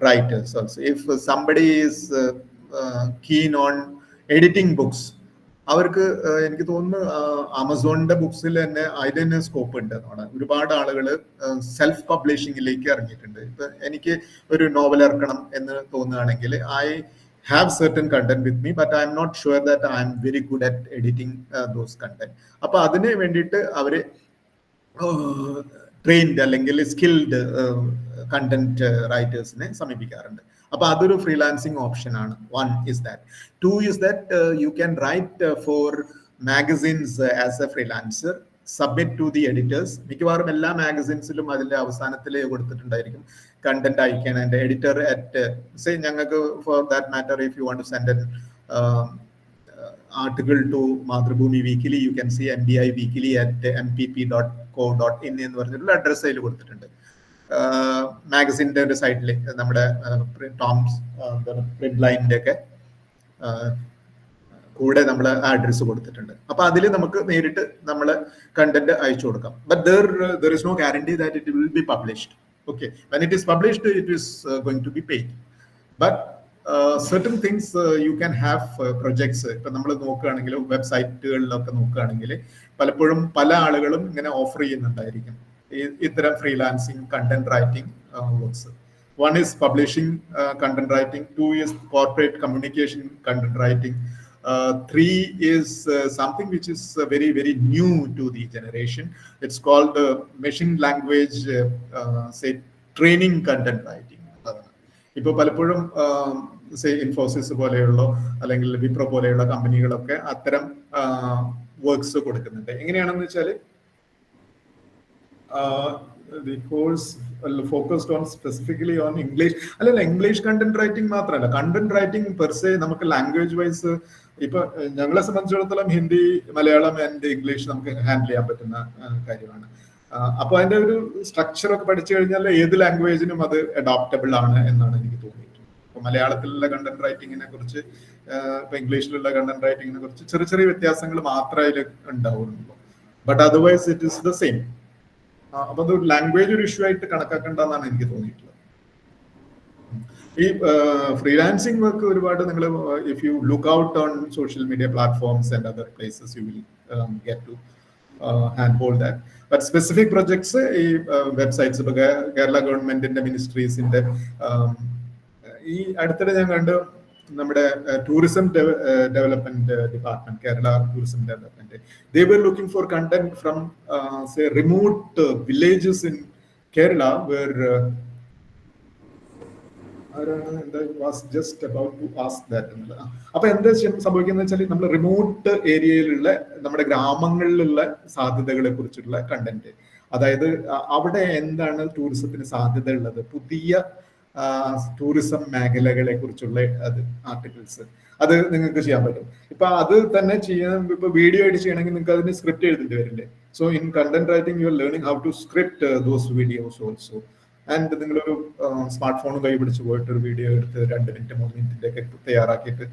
writers also. If somebody is keen on editing books, അവർക്ക് എനിക്ക് തോന്നുന്നു ആമസോണിന്റെ ബുക്സിൽ തന്നെ അതിന് തന്നെ സ്കോപ്പ് ഉണ്ട്. ഒരുപാട് ആളുകൾ സെൽഫ് പബ്ലിഷിംഗിലേക്ക് ഇറങ്ങിയിട്ടുണ്ട്. ഇപ്പൊ എനിക്ക് ഒരു നോവൽ ഇറക്കണം എന്ന് തോന്നുകയാണെങ്കിൽ I have certain content with me, but I'm not sure that I'm very good at editing those content. അപ്പൊ അതിന് വേണ്ടിയിട്ട് അവര് ട്രെയിൻഡ് അല്ലെങ്കിൽ സ്കിൽഡ് കണ്ടന്റ് റൈറ്റേഴ്സിനെ സമീപിക്കാറുണ്ട്. അപ്പൊ അതൊരു ഫ്രീലാൻസിങ് ഓപ്ഷൻ ആണ്. One is that. Two is that you can write for magazines as a freelancer, submit to the editors. മിക്കവാറും എല്ലാ മാഗസിൻസിലും അതിന്റെ അവസാനത്തിൽ കൊടുത്തിട്ടുണ്ടായിരിക്കും കണ്ടന്റ് അയക്കാൻ ആൻഡ് എഡിറ്റർ അറ്റ് സേ ഞങ്ങൾക്ക് for that matter if you want to send an article to Madhrubhumi Weekly, you can see MDI Weekly at mpp.co.in എന്ന് പറഞ്ഞിട്ടുള്ള അഡ്രസ് അതിൽ കൊടുത്തിട്ടുണ്ട്. മാഗസിൻ്റെ ഒരു സൈറ്റിൽ നമ്മുടെ ടോംസ് പ്രിന്റ് ലൈനിന്റെ ഒക്കെ കൂടെ നമ്മൾ ആ അഡ്രസ് കൊടുത്തിട്ടുണ്ട്. അപ്പൊ അതിൽ നമുക്ക് നേരിട്ട് നമ്മൾ കണ്ടന്റ് അയച്ചു കൊടുക്കാം. But there is no guarantee that it will be published. Okay, when it is published it is going to be paid, but certain things you can have projects. ഇപ്പൊ നമ്മൾ നോക്കുകയാണെങ്കിൽ വെബ്സൈറ്റുകളിലൊക്കെ നോക്കുകയാണെങ്കിൽ പലപ്പോഴും പല ആളുകളും ഇങ്ങനെ ഓഫർ ചെയ്യുന്നുണ്ടായിരിക്കും ഇത്തരം freelancing content writing works. One is publishing content writing, two is corporate communication content writing, three is something which is very very new to the generation. It's called machine language training content writing. ഇപ്പൊ പലപ്പോഴും ഇൻഫോസിസ് പോലെയുള്ള അല്ലെങ്കിൽ വിപ്രോ പോലെയുള്ള കമ്പനികളൊക്കെ അത്തരം works കൊടുക്കുന്നുണ്ട്. എങ്ങനെയാണെന്ന് വെച്ചാൽ the course focused on specifically on English. അല്ലല്ല, ഇംഗ്ലീഷ് കണ്ടന്റ് റൈറ്റിംഗ് മാത്രമല്ല, കണ്ടന്റ് റൈറ്റിംഗ് പെർസെ നമുക്ക് ലാംഗ്വേജ് വൈസ് ഇപ്പൊ ഞങ്ങളെ സംബന്ധിച്ചിടത്തോളം ഹിന്ദി, മലയാളം ആൻഡ് ഇംഗ്ലീഷ് നമുക്ക് ഹാൻഡിൽ ചെയ്യാൻ പറ്റുന്ന കാര്യമാണ്. അപ്പൊ അതിന്റെ ഒരു സ്ട്രക്ചർ ഒക്കെ പഠിച്ചു കഴിഞ്ഞാൽ ഏത് ലാംഗ്വേജിനും അത് അഡോപ്റ്റബിൾ ആണ് എന്നാണ് എനിക്ക് തോന്നിയിട്ടുള്ളത്. ഇപ്പൊ മലയാളത്തിലുള്ള കണ്ടന്റ് റൈറ്റിങ്ങിനെ കുറിച്ച് ഇപ്പൊ ഇംഗ്ലീഷിലുള്ള കണ്ടന്റ് റൈറ്റിങ്ങിനെ കുറിച്ച് ചെറിയ ചെറിയ വ്യത്യാസങ്ങൾ മാത്രമേ അതിൽ ഉണ്ടാവുള്ളൂ. But otherwise it is the same. അപ്പൊ അത് ലാംഗ്വേജ് ഒരു ഇഷ്യൂ ആയിട്ട് കണക്കാക്കേണ്ടതെന്നാണ് എനിക്ക് തോന്നിയിട്ടുള്ളത്. ഈ ഫ്രീലാൻസിങ് വർക്ക് ഒരുപാട് നിങ്ങൾ if you look out on social media platforms and other places you will get to hand hold that. But specific projects ഈ വെബ്സൈറ്റ്സ്, ഇപ്പൊ കേരള ഗവൺമെന്റിന്റെ മിനിസ്ട്രീസിന്റെ ഈ അടുത്തിടെ ഞാൻ കണ്ടു നമ്മുടെ tourism development department, Kerala tourism development, they were looking for content from say remote villages in Kerala where was just about to ask that. അപ്പൊ എന്താ സംഭവിക്കുന്നത് വെച്ചാൽ നമ്മൾ റിമോട്ട് ഏരിയയിലുള്ള നമ്മുടെ ഗ്രാമങ്ങളിലുള്ള സാധ്യതകളെ കുറിച്ചുള്ള കണ്ടന്റ്, അതായത് അവിടെ എന്താണ് ടൂറിസത്തിന് സാധ്യത ഉള്ളത്, പുതിയ ടൂറിസം മേഖലകളെ കുറിച്ചുള്ള അത് ആർട്ടിക്കിൾസ്, അത് നിങ്ങൾക്ക് ചെയ്യാൻ പറ്റും. ഇപ്പൊ അത് തന്നെ ചെയ്യാൻ ഇപ്പൊ വീഡിയോ ആയിട്ട് ചെയ്യണമെങ്കിൽ നിങ്ങൾക്ക് അതിന് സ്ക്രിപ്റ്റ് എഴുതേണ്ടി വരില്ലേ. So in content writing you are learning how to script those videos also. And നിങ്ങളൊരു സ്മാർട്ട് ഫോൺ കൈ പിടിച്ച് പോയിട്ട് ഒരു വീഡിയോ എടുത്ത് 2 മിനിറ്റ് 3 മിനിറ്റിന്റെ ഒക്കെ തയ്യാറാക്കിയിട്ട്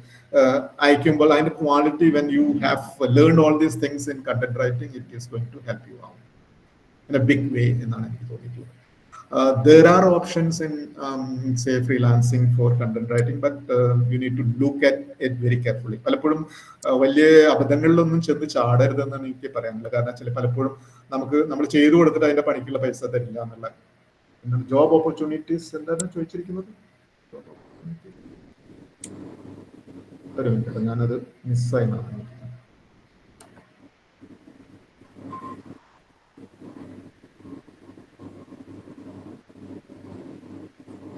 അയക്കുമ്പോൾ അതിന്റെ quality, when you have learn all these things in content writing, it is going to help you out in a big way എന്നാണ് എനിക്ക് തോന്നിയിട്ടുള്ളത്. There are options in say freelancing for content writing, but you need to look at it very carefully. പലപ്പോഴും വലിയ അബദ്ധങ്ങളിലൊന്നും ചെന്ന് ചാടരുതെന്നാണ് എനിക്ക് പറയാനുള്ളത്. കാരണം പലപ്പോഴും നമ്മൾ ചെയ്തു കൊടുത്തിട്ട് അതിന്റെ പണിക്കുള്ള പൈസ തരില്ല എന്നുള്ള. ജോബ് ഓപ്പർച്യൂണിറ്റീസ് എന്താണ് ചോദിച്ചിരിക്കുന്നത്? ഒരു മിനിറ്റ്, ഞാനത് മിസ്സായി.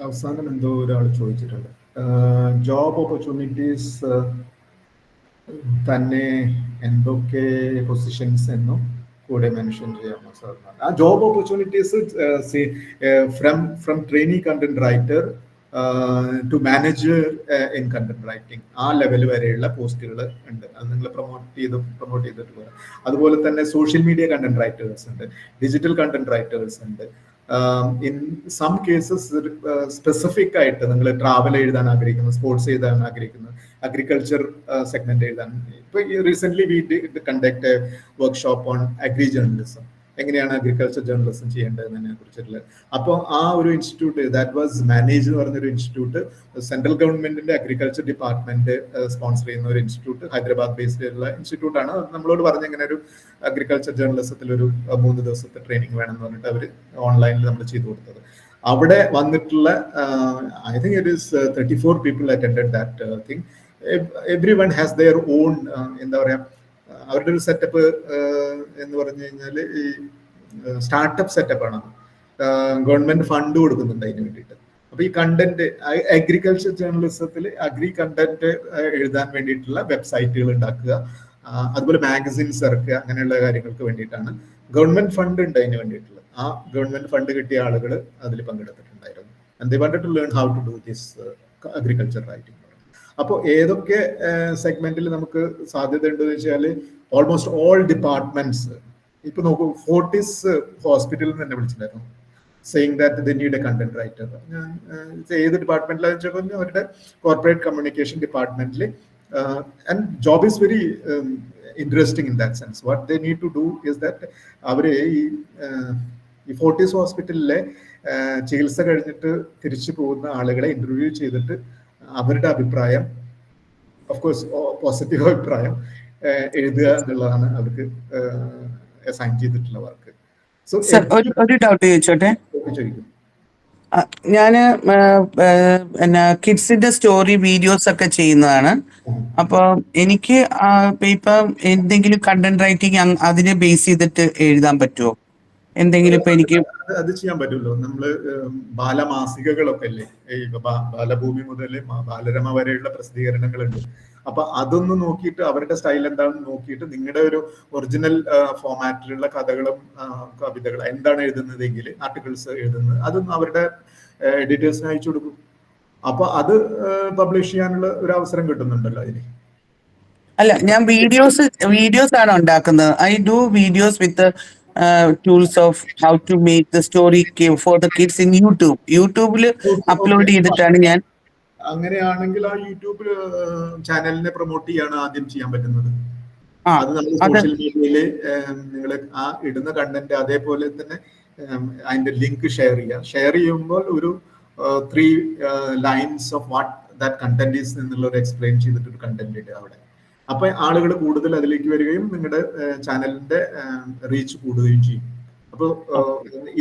അവസാനം എന്തോ ഒരാൾ ചോദിച്ചിട്ടുണ്ട്, ജോബ് ഓപ്പർച്യൂണിറ്റീസ് തന്നെ എന്തൊക്കെ പൊസിഷൻസ് എന്നും കൂടെ മെൻഷൻ ചെയ്യാമോ സാർ? ആ job opportunities from trainee content writer to manager in content writing, ആ ലെവൽ വരെയുള്ള പോസ്റ്റുകൾ ഉണ്ട്. അത് നിങ്ങൾ പ്രൊമോട്ട് ചെയ്തിട്ട്. അതുപോലെ തന്നെ സോഷ്യൽ മീഡിയ കണ്ടന്റ് റൈറ്റേഴ്സ് ഉണ്ട്, ഡിജിറ്റൽ കണ്ടന്റ് റൈറ്റേഴ്സ് ഉണ്ട്. ഇൻ സം കേസസ് സ്പെസിഫിക് ആയിട്ട് നിങ്ങൾ ട്രാവൽ എഴുതാൻ ആഗ്രഹിക്കുന്നു, സ്പോർട്സ് എഴുതാൻ ആഗ്രഹിക്കുന്നു, അഗ്രികൾച്ചർ സെഗ്മെന്റ് എഴുതാൻ. ഇപ്പൊ recent we conduct a workshop on agri journalism, എങ്ങനെയാണ് അഗ്രികൾച്ചർ ജേർണലിസം ചെയ്യേണ്ടതിനെ കുറിച്ചിട്ടുള്ളത്. അപ്പോൾ ആ ഒരു ഇൻസ്റ്റിറ്റ്യൂട്ട്, ദാറ്റ് വാസ് മാനേജ് എന്ന് പറഞ്ഞൊരു ഇൻസ്റ്റിറ്റ്യൂട്ട്, സെൻട്രൽ ഗവൺമെന്റിന്റെ അഗ്രികൾച്ചർ ഡിപ്പാർട്ട്മെന്റ് സ്പോൺസർ ചെയ്യുന്ന ഒരു ഇൻസ്റ്റിറ്റ്യൂട്ട്, ഹൈദരാബാദ് ബേസ്ഡ് ഉള്ള ഇൻസ്റ്റിറ്റ്യൂട്ട് ആണ്. നമ്മളോട് പറഞ്ഞ ഇങ്ങനെ ഒരു അഗ്രികൾച്ചർ ജേർണലിസത്തിൽ ഒരു 3 ദിവസത്തെ ട്രെയിനിങ് വേണമെന്ന് പറഞ്ഞിട്ട് അവർ ഓൺലൈനിൽ നമ്മൾ ചെയ്തു കൊടുത്തത്. അവിടെ വന്നിട്ടുള്ള I think it is 34 people attended that thing. Every one has their own, എന്താ പറയാ, അവരുടെ ഒരു സെറ്റപ്പ് എന്ന് പറഞ്ഞു കഴിഞ്ഞാൽ ഈ സ്റ്റാർട്ടപ്പ് സെറ്റപ്പാണ്. ഗവൺമെന്റ് ഫണ്ട് കൊടുക്കുന്നുണ്ട് അതിന് വേണ്ടിയിട്ട്. അപ്പൊ ഈ കണ്ടന്റ്, അഗ്രികൾച്ചർ ജേർണലിസത്തിൽ അഗ്രി കണ്ടന്റ് എഴുതാൻ വേണ്ടിയിട്ടുള്ള വെബ്സൈറ്റുകൾ ഉണ്ടാക്കുക, അതുപോലെ മാഗസിൻസ് ഇറക്കുക, അങ്ങനെയുള്ള കാര്യങ്ങൾക്ക് വേണ്ടിയിട്ടാണ്. ഗവൺമെന്റ് ഫണ്ട് ഉണ്ട് അതിന് വേണ്ടിയിട്ടുള്ളത്. ആ ഗവൺമെന്റ് ഫണ്ട് കിട്ടിയ ആളുകൾ അതിൽ പങ്കെടുത്തിട്ടുണ്ടായിരുന്നു. And they wanted to learn how to do this agriculture writing. അപ്പോൾ ഏതൊക്കെ സെഗ്മെന്റിൽ നമുക്ക് സാധ്യത ഉണ്ടെന്ന് വെച്ചാൽ ഓൾമോസ്റ്റ് ഓൾ ഡിപ്പാർട്ട്മെന്റ്സ്. ഇപ്പൊ നോക്കൂ, ഫോർട്ടിസ് ഹോസ്പിറ്റലിൽ നിന്ന് തന്നെ വിളിച്ചിട്ടുണ്ടായിരുന്നു, saying that they need a content writer. ഞാൻ ഏത് ഡിപ്പാർട്ട്മെന്റിലാന്ന് വെച്ചാൽ അവരുടെ കോർപ്പറേറ്റ് കമ്മ്യൂണിക്കേഷൻ ഡിപ്പാർട്ട്മെന്റിൽ. And job is very interesting in that sense. What they need to do is that അവര് ഈ ഫോർട്ടിസ് ഹോസ്പിറ്റലിലെ ചികിത്സ കഴിഞ്ഞിട്ട് തിരിച്ചു പോകുന്ന ആളുകളെ ഇന്റർവ്യൂ ചെയ്തിട്ട് അവരുടെ അഭിപ്രായം, ഓഫ് കോഴ്സ് പോസിറ്റീവ് അഭിപ്രായം എഴുതുക എന്നുള്ളതാണ് അവർക്ക് അസൈൻ ചെയ്തിട്ടുള്ള വർക്ക്. സോ ഒരു ഡൗട്ട് ചോദിച്ചോട്ടെ. ഞാന് കിഡ്സിന്റെ സ്റ്റോറി വീഡിയോസ് ഒക്കെ ചെയ്യുന്നതാണ്. അപ്പൊ എനിക്ക് ഇപ്പൊ എന്തെങ്കിലും കണ്ടന്റ് റൈറ്റിംഗ് അതിനെ ബേസ് ചെയ്തിട്ട് എഴുതാൻ പറ്റുമോ? എന്തെങ്കിലും ഇപ്പൊ എനിക്ക് അത് ചെയ്യാൻ പറ്റുമല്ലോ. നമ്മള് ബാലമാസികകളൊക്കെ അല്ലേ, ബാലഭൂമി മുതൽ ബാലരമ വരെയുള്ള പ്രസിദ്ധീകരണങ്ങളുണ്ട്. അപ്പൊ അതൊന്ന് നോക്കിയിട്ട് അവരുടെ സ്റ്റൈൽ എന്താണെന്ന് നോക്കിയിട്ട് നിങ്ങളുടെ ഒരു ഒറിജിനൽ ഫോമാറ്റിലുള്ള കഥകളും കവിതകളും എന്താണ് എഴുതുന്നതെങ്കിൽ, ആർട്ടിക്കിൾസ് എഴുതുന്നത്, അതൊന്നും അവരുടെ എഡിറ്റേഴ്സിന് അയച്ചു കൊടുക്കും. അപ്പൊ അത് പബ്ലിഷ് ചെയ്യാനുള്ള ഒരു അവസരം കിട്ടുന്നുണ്ടല്ലോ അതിന്. അല്ല, ഞാൻ വീഡിയോസ് ആണ് ഉണ്ടാക്കുന്നത്. I do videos with tools of how to make the story for the kids in യൂട്യൂബിൽ അപ്ലോഡ് ചെയ്തിട്ടാണ് ഞാൻ. അങ്ങനെയാണെങ്കിൽ ആ യൂട്യൂബ് ചാനലിനെ പ്രൊമോട്ട് ചെയ്യാണ് ആദ്യം ചെയ്യാൻ പറ്റുന്നത്. അത് നമ്മൾ സോഷ്യൽ മീഡിയയില് നിങ്ങൾ ആ ഇടുന്ന കണ്ടന്റ് അതേപോലെ തന്നെ അതിന്റെ ലിങ്ക് ഷെയർ ചെയ്യുമ്പോൾ ഒരു 3 lines of what that content is എന്നുള്ള ഒരു എക്സ്പ്ലെയിൻ ചെയ്തിട്ട് ഒരു കണ്ടന്റ് ഇടുക അവിടെ. അപ്പൊ ആളുകൾ കൂടുതൽ അതിലേക്ക് വരികയും നിങ്ങളുടെ ചാനലിന്റെ റീച്ച് കൂടുകയും ചെയ്യും. അപ്പോൾ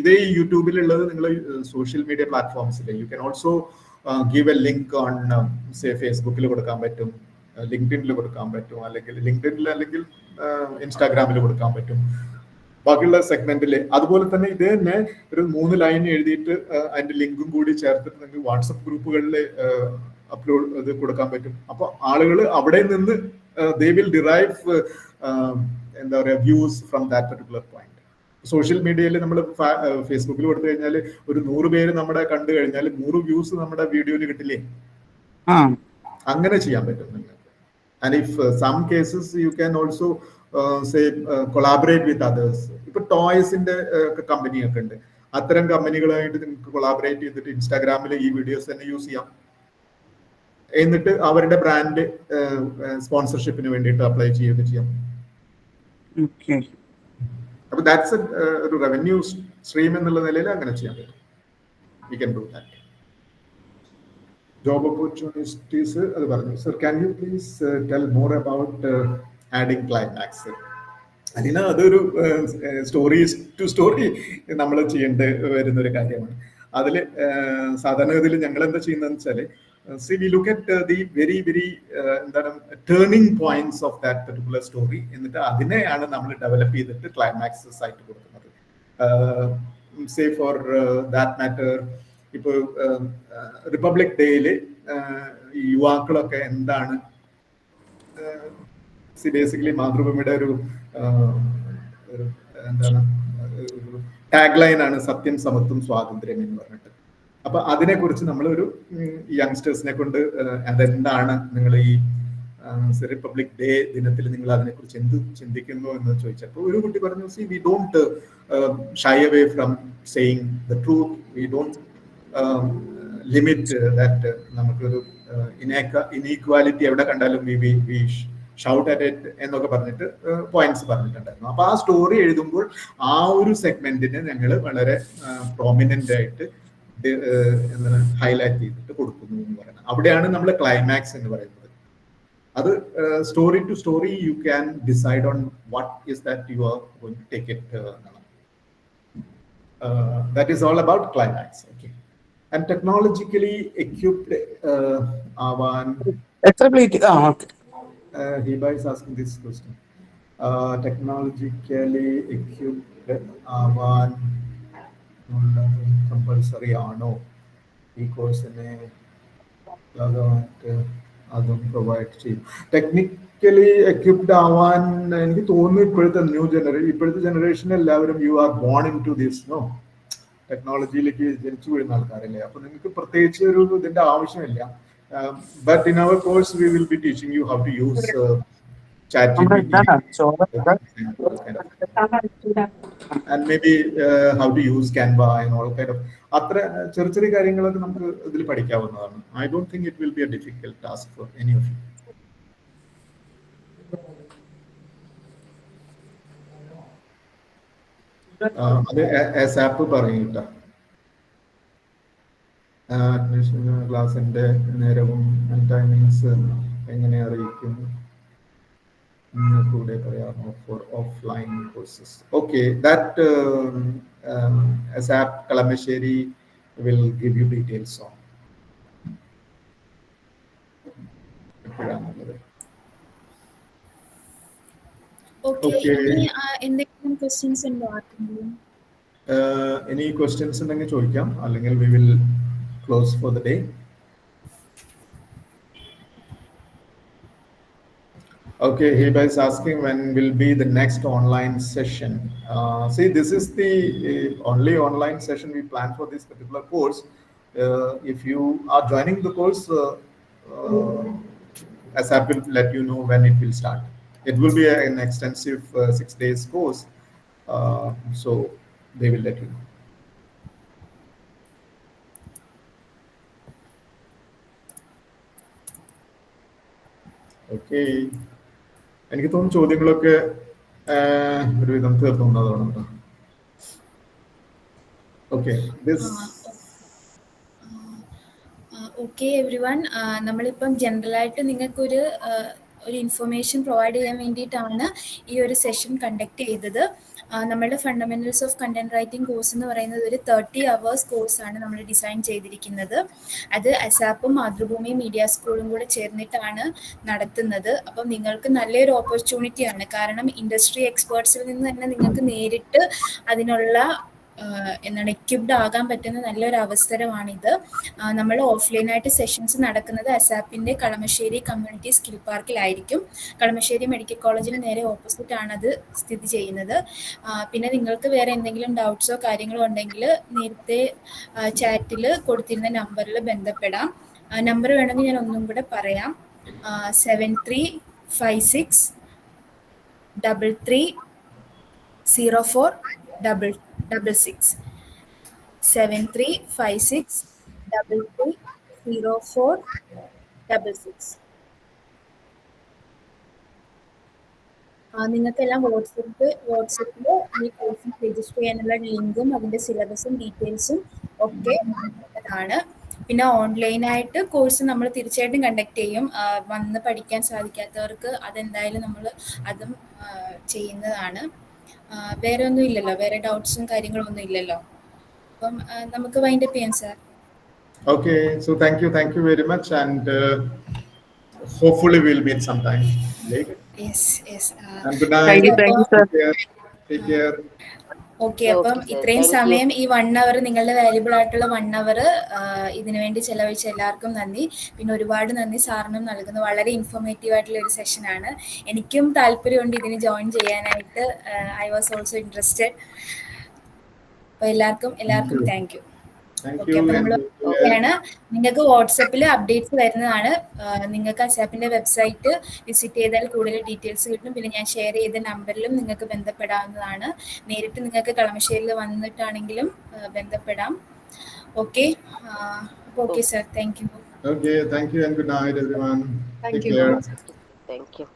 ഇതേ യൂട്യൂബിലുള്ളത് നിങ്ങൾ സോഷ്യൽ മീഡിയ പ്ലാറ്റ്ഫോംസിൽ you can also give a link on say ഫേസ്ബുക്കിൽ കൊടുക്കാൻ പറ്റും, ലിങ്ക്ഡിനിൽ കൊടുക്കാൻ പറ്റും, അല്ലെങ്കിൽ ഇൻസ്റ്റാഗ്രാമിൽ കൊടുക്കാൻ പറ്റും, ബാക്കിയുള്ള സെഗ്മെന്റിൽ. അതുപോലെ തന്നെ ഇത് തന്നെ ഒരു 3 ലൈൻ എഴുതിയിട്ട് അതിന്റെ ലിങ്കും കൂടി ചേർത്തിട്ട് നിങ്ങൾക്ക് വാട്സപ്പ് ഗ്രൂപ്പുകളിൽ അപ്ലോഡ് ഇത് കൊടുക്കാൻ പറ്റും. അപ്പൊ ആളുകൾ അവിടെ നിന്ന് ദേ വിൽ ഡിറൈവ് എന്താ പറയുക views from that particular point. Social മീഡിയയിൽ നമ്മൾ ഫേസ്ബുക്കിൽ കൊടുത്തു കഴിഞ്ഞാൽ ഒരു 100 പേര് നമ്മുടെ കണ്ടു കഴിഞ്ഞാൽ 100 വ്യൂസ് നമ്മുടെ വീഡിയോയിൽ കിട്ടില്ലേ? അങ്ങനെ ചെയ്യാൻ പറ്റും നിങ്ങൾക്ക്. And if some cases you can also say collaborate with others. ഇപ്പൊ ടോയ്സിന്റെ കമ്പനിയൊക്കെ ഉണ്ട്. അത്തരം കമ്പനികളായിട്ട് നിങ്ങൾക്ക് കൊളാബറേറ്റ് ചെയ്തിട്ട് ഇൻസ്റ്റാഗ്രാമിൽ ഈ വീഡിയോസ് തന്നെ യൂസ് ചെയ്യാം. എന്നിട്ട് അവരുടെ ബ്രാൻഡ് സ്പോൺസർഷിപ്പിന് വേണ്ടിയിട്ട് അപ്ലൈ ചെയ്യുകയൊക്കെ ചെയ്യാം. അപ്പൊ ദാറ്റ്സ് ഒരു റവന്യൂ സ്ട്രീം എന്നുള്ള നിലയിൽ അങ്ങനെ ചെയ്യാൻ പറ്റും. We can do that. Job opportunities അത് പറഞ്ഞു. Sir can you please tell more about adding climax? അതിന് അതൊരു സ്റ്റോറി ടു സ്റ്റോറി നമ്മൾ ചെയ്യേണ്ട വരുന്ന ഒരു കാര്യമാണ്. അതിൽ സാധാരണഗതിയിൽ ഞങ്ങൾ എന്താ ചെയ്യുന്നതെന്ന് വെച്ചാൽ, see we look at the very എന്താണ് turning points of that particular story. എന്നിട്ട് അതിനെയാണ് നമ്മൾ ഡെവലപ്പ് ചെയ്തിട്ട് ക്ലൈമാക്സസ് ആയിട്ട് കൊടുക്കുന്നത്. സേ ഫോർ ദാറ്റ് മാറ്റർ ഇപ്പോൾ റിപ്പബ്ലിക് ഡേയില് യുവാക്കളൊക്കെ എന്താണ് ബേസിക്കലി മാതൃഭൂമിയുടെ ഒരു എന്താണ് ടാഗ് ലൈൻ ആണ് സത്യം, സമത്വം, സ്വാതന്ത്ര്യം എന്ന് പറഞ്ഞിട്ട്. അപ്പൊ അതിനെക്കുറിച്ച് നമ്മൾ ഒരു യങ്സ്റ്റേഴ്സിനെ കൊണ്ട് അതെന്താണ് നിങ്ങൾ ഈ റിപ്പബ്ലിക് ഡേ ദിനത്തിൽ നിങ്ങൾ അതിനെക്കുറിച്ച് എന്ത് ചിന്തിക്കുന്നു എന്ന് ചോദിച്ചപ്പോൾ ഒരു കുട്ടി പറഞ്ഞു, C we don't shy away from saying the truth, we don't limit that. നമുക്കൊരു ഇനീക്വാലിറ്റി എവിടെ കണ്ടാലും വി ഷൗട്ട് അറ്റ് ഇറ്റ് എന്നൊക്കെ പറഞ്ഞിട്ട് പോയിന്റ്സ് പറഞ്ഞിട്ടുണ്ടായിരുന്നു. അപ്പൊ ആ സ്റ്റോറി എഴുതുമ്പോൾ ആ ഒരു സെഗ്മെന്റിനെ ഞങ്ങൾ വളരെ പ്രോമിനന്റ് ആയിട്ട് എന്താണ് ഹൈലൈറ്റ് ചെയ്തിട്ട് കൊടുക്കുന്നു എന്ന് പറയുന്നത്. അവിടെയാണ് നമ്മൾ ക്ലൈമാക്സ് എന്ന് പറയുന്നത്. അത് story to story you can decide on what is that you are going to take it. That is all about climax. Okay. And technologically equipped ആവാൻ Hiba is asking this question. Technologically equipped ആവാൻ compulsory ആണോ ഈ കോഴ്സിനെ അതും provide ചെയ്യും? Technically equipped ആവാൻ എനിക്ക് തോന്നുന്നു ഇപ്പോഴത്തെ ജനറേഷൻ എല്ലാവരും you are born into this know, ടെക്നോളജിയിലേക്ക് ജനിച്ചു വീഴുന്ന ആൾക്കാരല്ലേ. അപ്പൊ നിങ്ങൾക്ക് പ്രത്യേകിച്ച് ഒരു ഇതിന്റെ ആവശ്യമില്ല. But in our course, we will be teaching you how to use ChatGPT and maybe how to use Canva and all kind of അത്ര ചെറിയ ചെറിയ കാര്യങ്ങളൊക്കെ നമുക്ക് ഇതിൽ പഠിക്കാവുന്നതാണ്. I don't think it will be a difficult task for any of you. അത് ASAP പറയൂട്ടാ. Admission ക്ലാസിന്റെ നേരവും ടൈമിങ്സ് എങ്ങനെ അറിയിക്കും കൂടെ പറയാമോ for offline courses? Okay, that ASAP Kalamassery will give you details on എപ്പോഴാണുള്ളത്. എന്തെങ്കിലും ക്വസ്റ്റ്യൻസ് ഉണ്ടോ? Any questions ഉണ്ടെങ്കിൽ ചോദിക്കാം, അല്ലെങ്കിൽ we will close for the day. Okay, Hiba is asking when will be the next online session. See, this is the only online session we plan for this particular course. If you are joining the course, ASAP will let you know when it will start. It will be an extensive 6 days course, so they will let you know. Okay, എനിക്ക് തോന്നുന്നു ചോദ്യങ്ങളൊക്കെ ഒരുവിധം തീർന്നുകൊണ്ടതാണ്. Okay, okay every one, നമ്മളിപ്പം ജനറലായിട്ട് നിങ്ങൾക്കൊരു information provide ചെയ്യാൻ വേണ്ടിയിട്ടാണ് ഈ ഒരു സെഷൻ കണ്ടക്ട് ചെയ്തത്. നമ്മുടെ fundamentals of content writing course എന്ന് പറയുന്നത് ഒരു 30 hours കോഴ്സാണ് നമ്മൾ ഡിസൈൻ ചെയ്തിരിക്കുന്നത്. അത് അസാപ്പും മാതൃഭൂമി മീഡിയ സ്കൂളും കൂടെ ചേർന്നിട്ടാണ് നടത്തുന്നത്. അപ്പം നിങ്ങൾക്ക് നല്ലൊരു ഓപ്പർച്യൂണിറ്റിയാണ്. കാരണം ഇൻഡസ്ട്രി എക്സ്പേർട്സിൽ നിന്ന് തന്നെ നിങ്ങൾക്ക് നേരിട്ട് അതിനുള്ള എക്യുപ്ഡ് ആകാൻ പറ്റുന്ന നല്ലൊരു അവസരമാണിത്. നമ്മൾ ഓഫ്ലൈനായിട്ട് സെഷൻസ് നടക്കുന്നത് അസാപ്പിൻ്റെ കളമശ്ശേരി കമ്മ്യൂണിറ്റി സ്കിൽ പാർക്കിലായിരിക്കും. കളമശ്ശേരി മെഡിക്കൽ കോളേജിന് നേരെ ഓപ്പോസിറ്റ് ആണ് അത് സ്ഥിതി ചെയ്യുന്നത്. പിന്നെ നിങ്ങൾക്ക് വേറെ എന്തെങ്കിലും ഡൗട്ട്സോ കാര്യങ്ങളോ ഉണ്ടെങ്കിൽ നേരത്തെ ചാറ്റിൽ കൊടുത്തിരുന്ന നമ്പറിൽ ബന്ധപ്പെടാം. നമ്പർ വേണമെങ്കിൽ ഞാൻ ഒന്നും കൂടെ പറയാം. 7356 33 0466 7356 33 0466. നിങ്ങൾക്കെല്ലാം വാട്സപ്പിൽ ഈ കോഴ്സിൽ രജിസ്റ്റർ ചെയ്യാനുള്ള ലിങ്കും അതിൻ്റെ സിലബസും ഡീറ്റെയിൽസും ഒക്കെ ആണ്. പിന്നെ ഓൺലൈനായിട്ട് കോഴ്സ് നമ്മൾ തീർച്ചയായിട്ടും കണ്ടക്ട് ചെയ്യും. വന്ന് പഠിക്കാൻ സാധിക്കാത്തവർക്ക് അതെന്തായാലും നമ്മൾ അതും ചെയ്യുന്നതാണ്. വേറെ ഒന്നും ഇല്ലല്ലോ, വേറെ ഡൗട്ട്സും കാര്യങ്ങളും ഒന്നും ഇല്ലല്ലോ. അപ്പം നമുക്ക് വൈൻഡപ്പ് ചെയ്യാം sir. Okay, so thank you very much, and hopefully we'll meet sometime. Yes. And good night. Thank you, sir. Take care. Okay, അപ്പം ഇത്രയും സമയം ഈ 1 hour നിങ്ങളുടെ വാല്യുബിൾ ആയിട്ടുള്ള 1 hour ഇതിനു വേണ്ടി ചെലവഴിച്ച എല്ലാവർക്കും നന്ദി. പിന്നെ ഒരുപാട് നന്ദി സാറിനും നൽകുന്നു. വളരെ ഇൻഫോർമേറ്റീവ് ആയിട്ടുള്ള ഒരു സെഷനാണ്. എനിക്കും താല്പര്യമുണ്ട് ഇതിന് ജോയിൻ ചെയ്യാനായിട്ട്. I was also interested. അപ്പോൾ എല്ലാവർക്കും താങ്ക് യു. ഓക്കെ, അപ്പോൾ നമ്മൾ ഓക്കെയാണ്. നിങ്ങൾക്ക് വാട്സപ്പിൽ അപ്ഡേറ്റ്സ് വരുന്നതാണ്. നിങ്ങൾക്ക് അസാപ്പിൻ്റെ വെബ്സൈറ്റ് വിസിറ്റ് ചെയ്താൽ കൂടുതൽ ഡീറ്റെയിൽസ് കിട്ടും. പിന്നെ ഞാൻ ഷെയർ ചെയ്ത നമ്പറിലും നിങ്ങൾക്ക് ബന്ധപ്പെടാവുന്നതാണ്. നേരിട്ട് നിങ്ങൾക്ക് കളമശ്ശേരിയിൽ വന്നിട്ടാണെങ്കിലും ബന്ധപ്പെടാം. Okay, okay sir, thank you. Okay, thank you and good night everyone. Thank Take you. care. Thank you.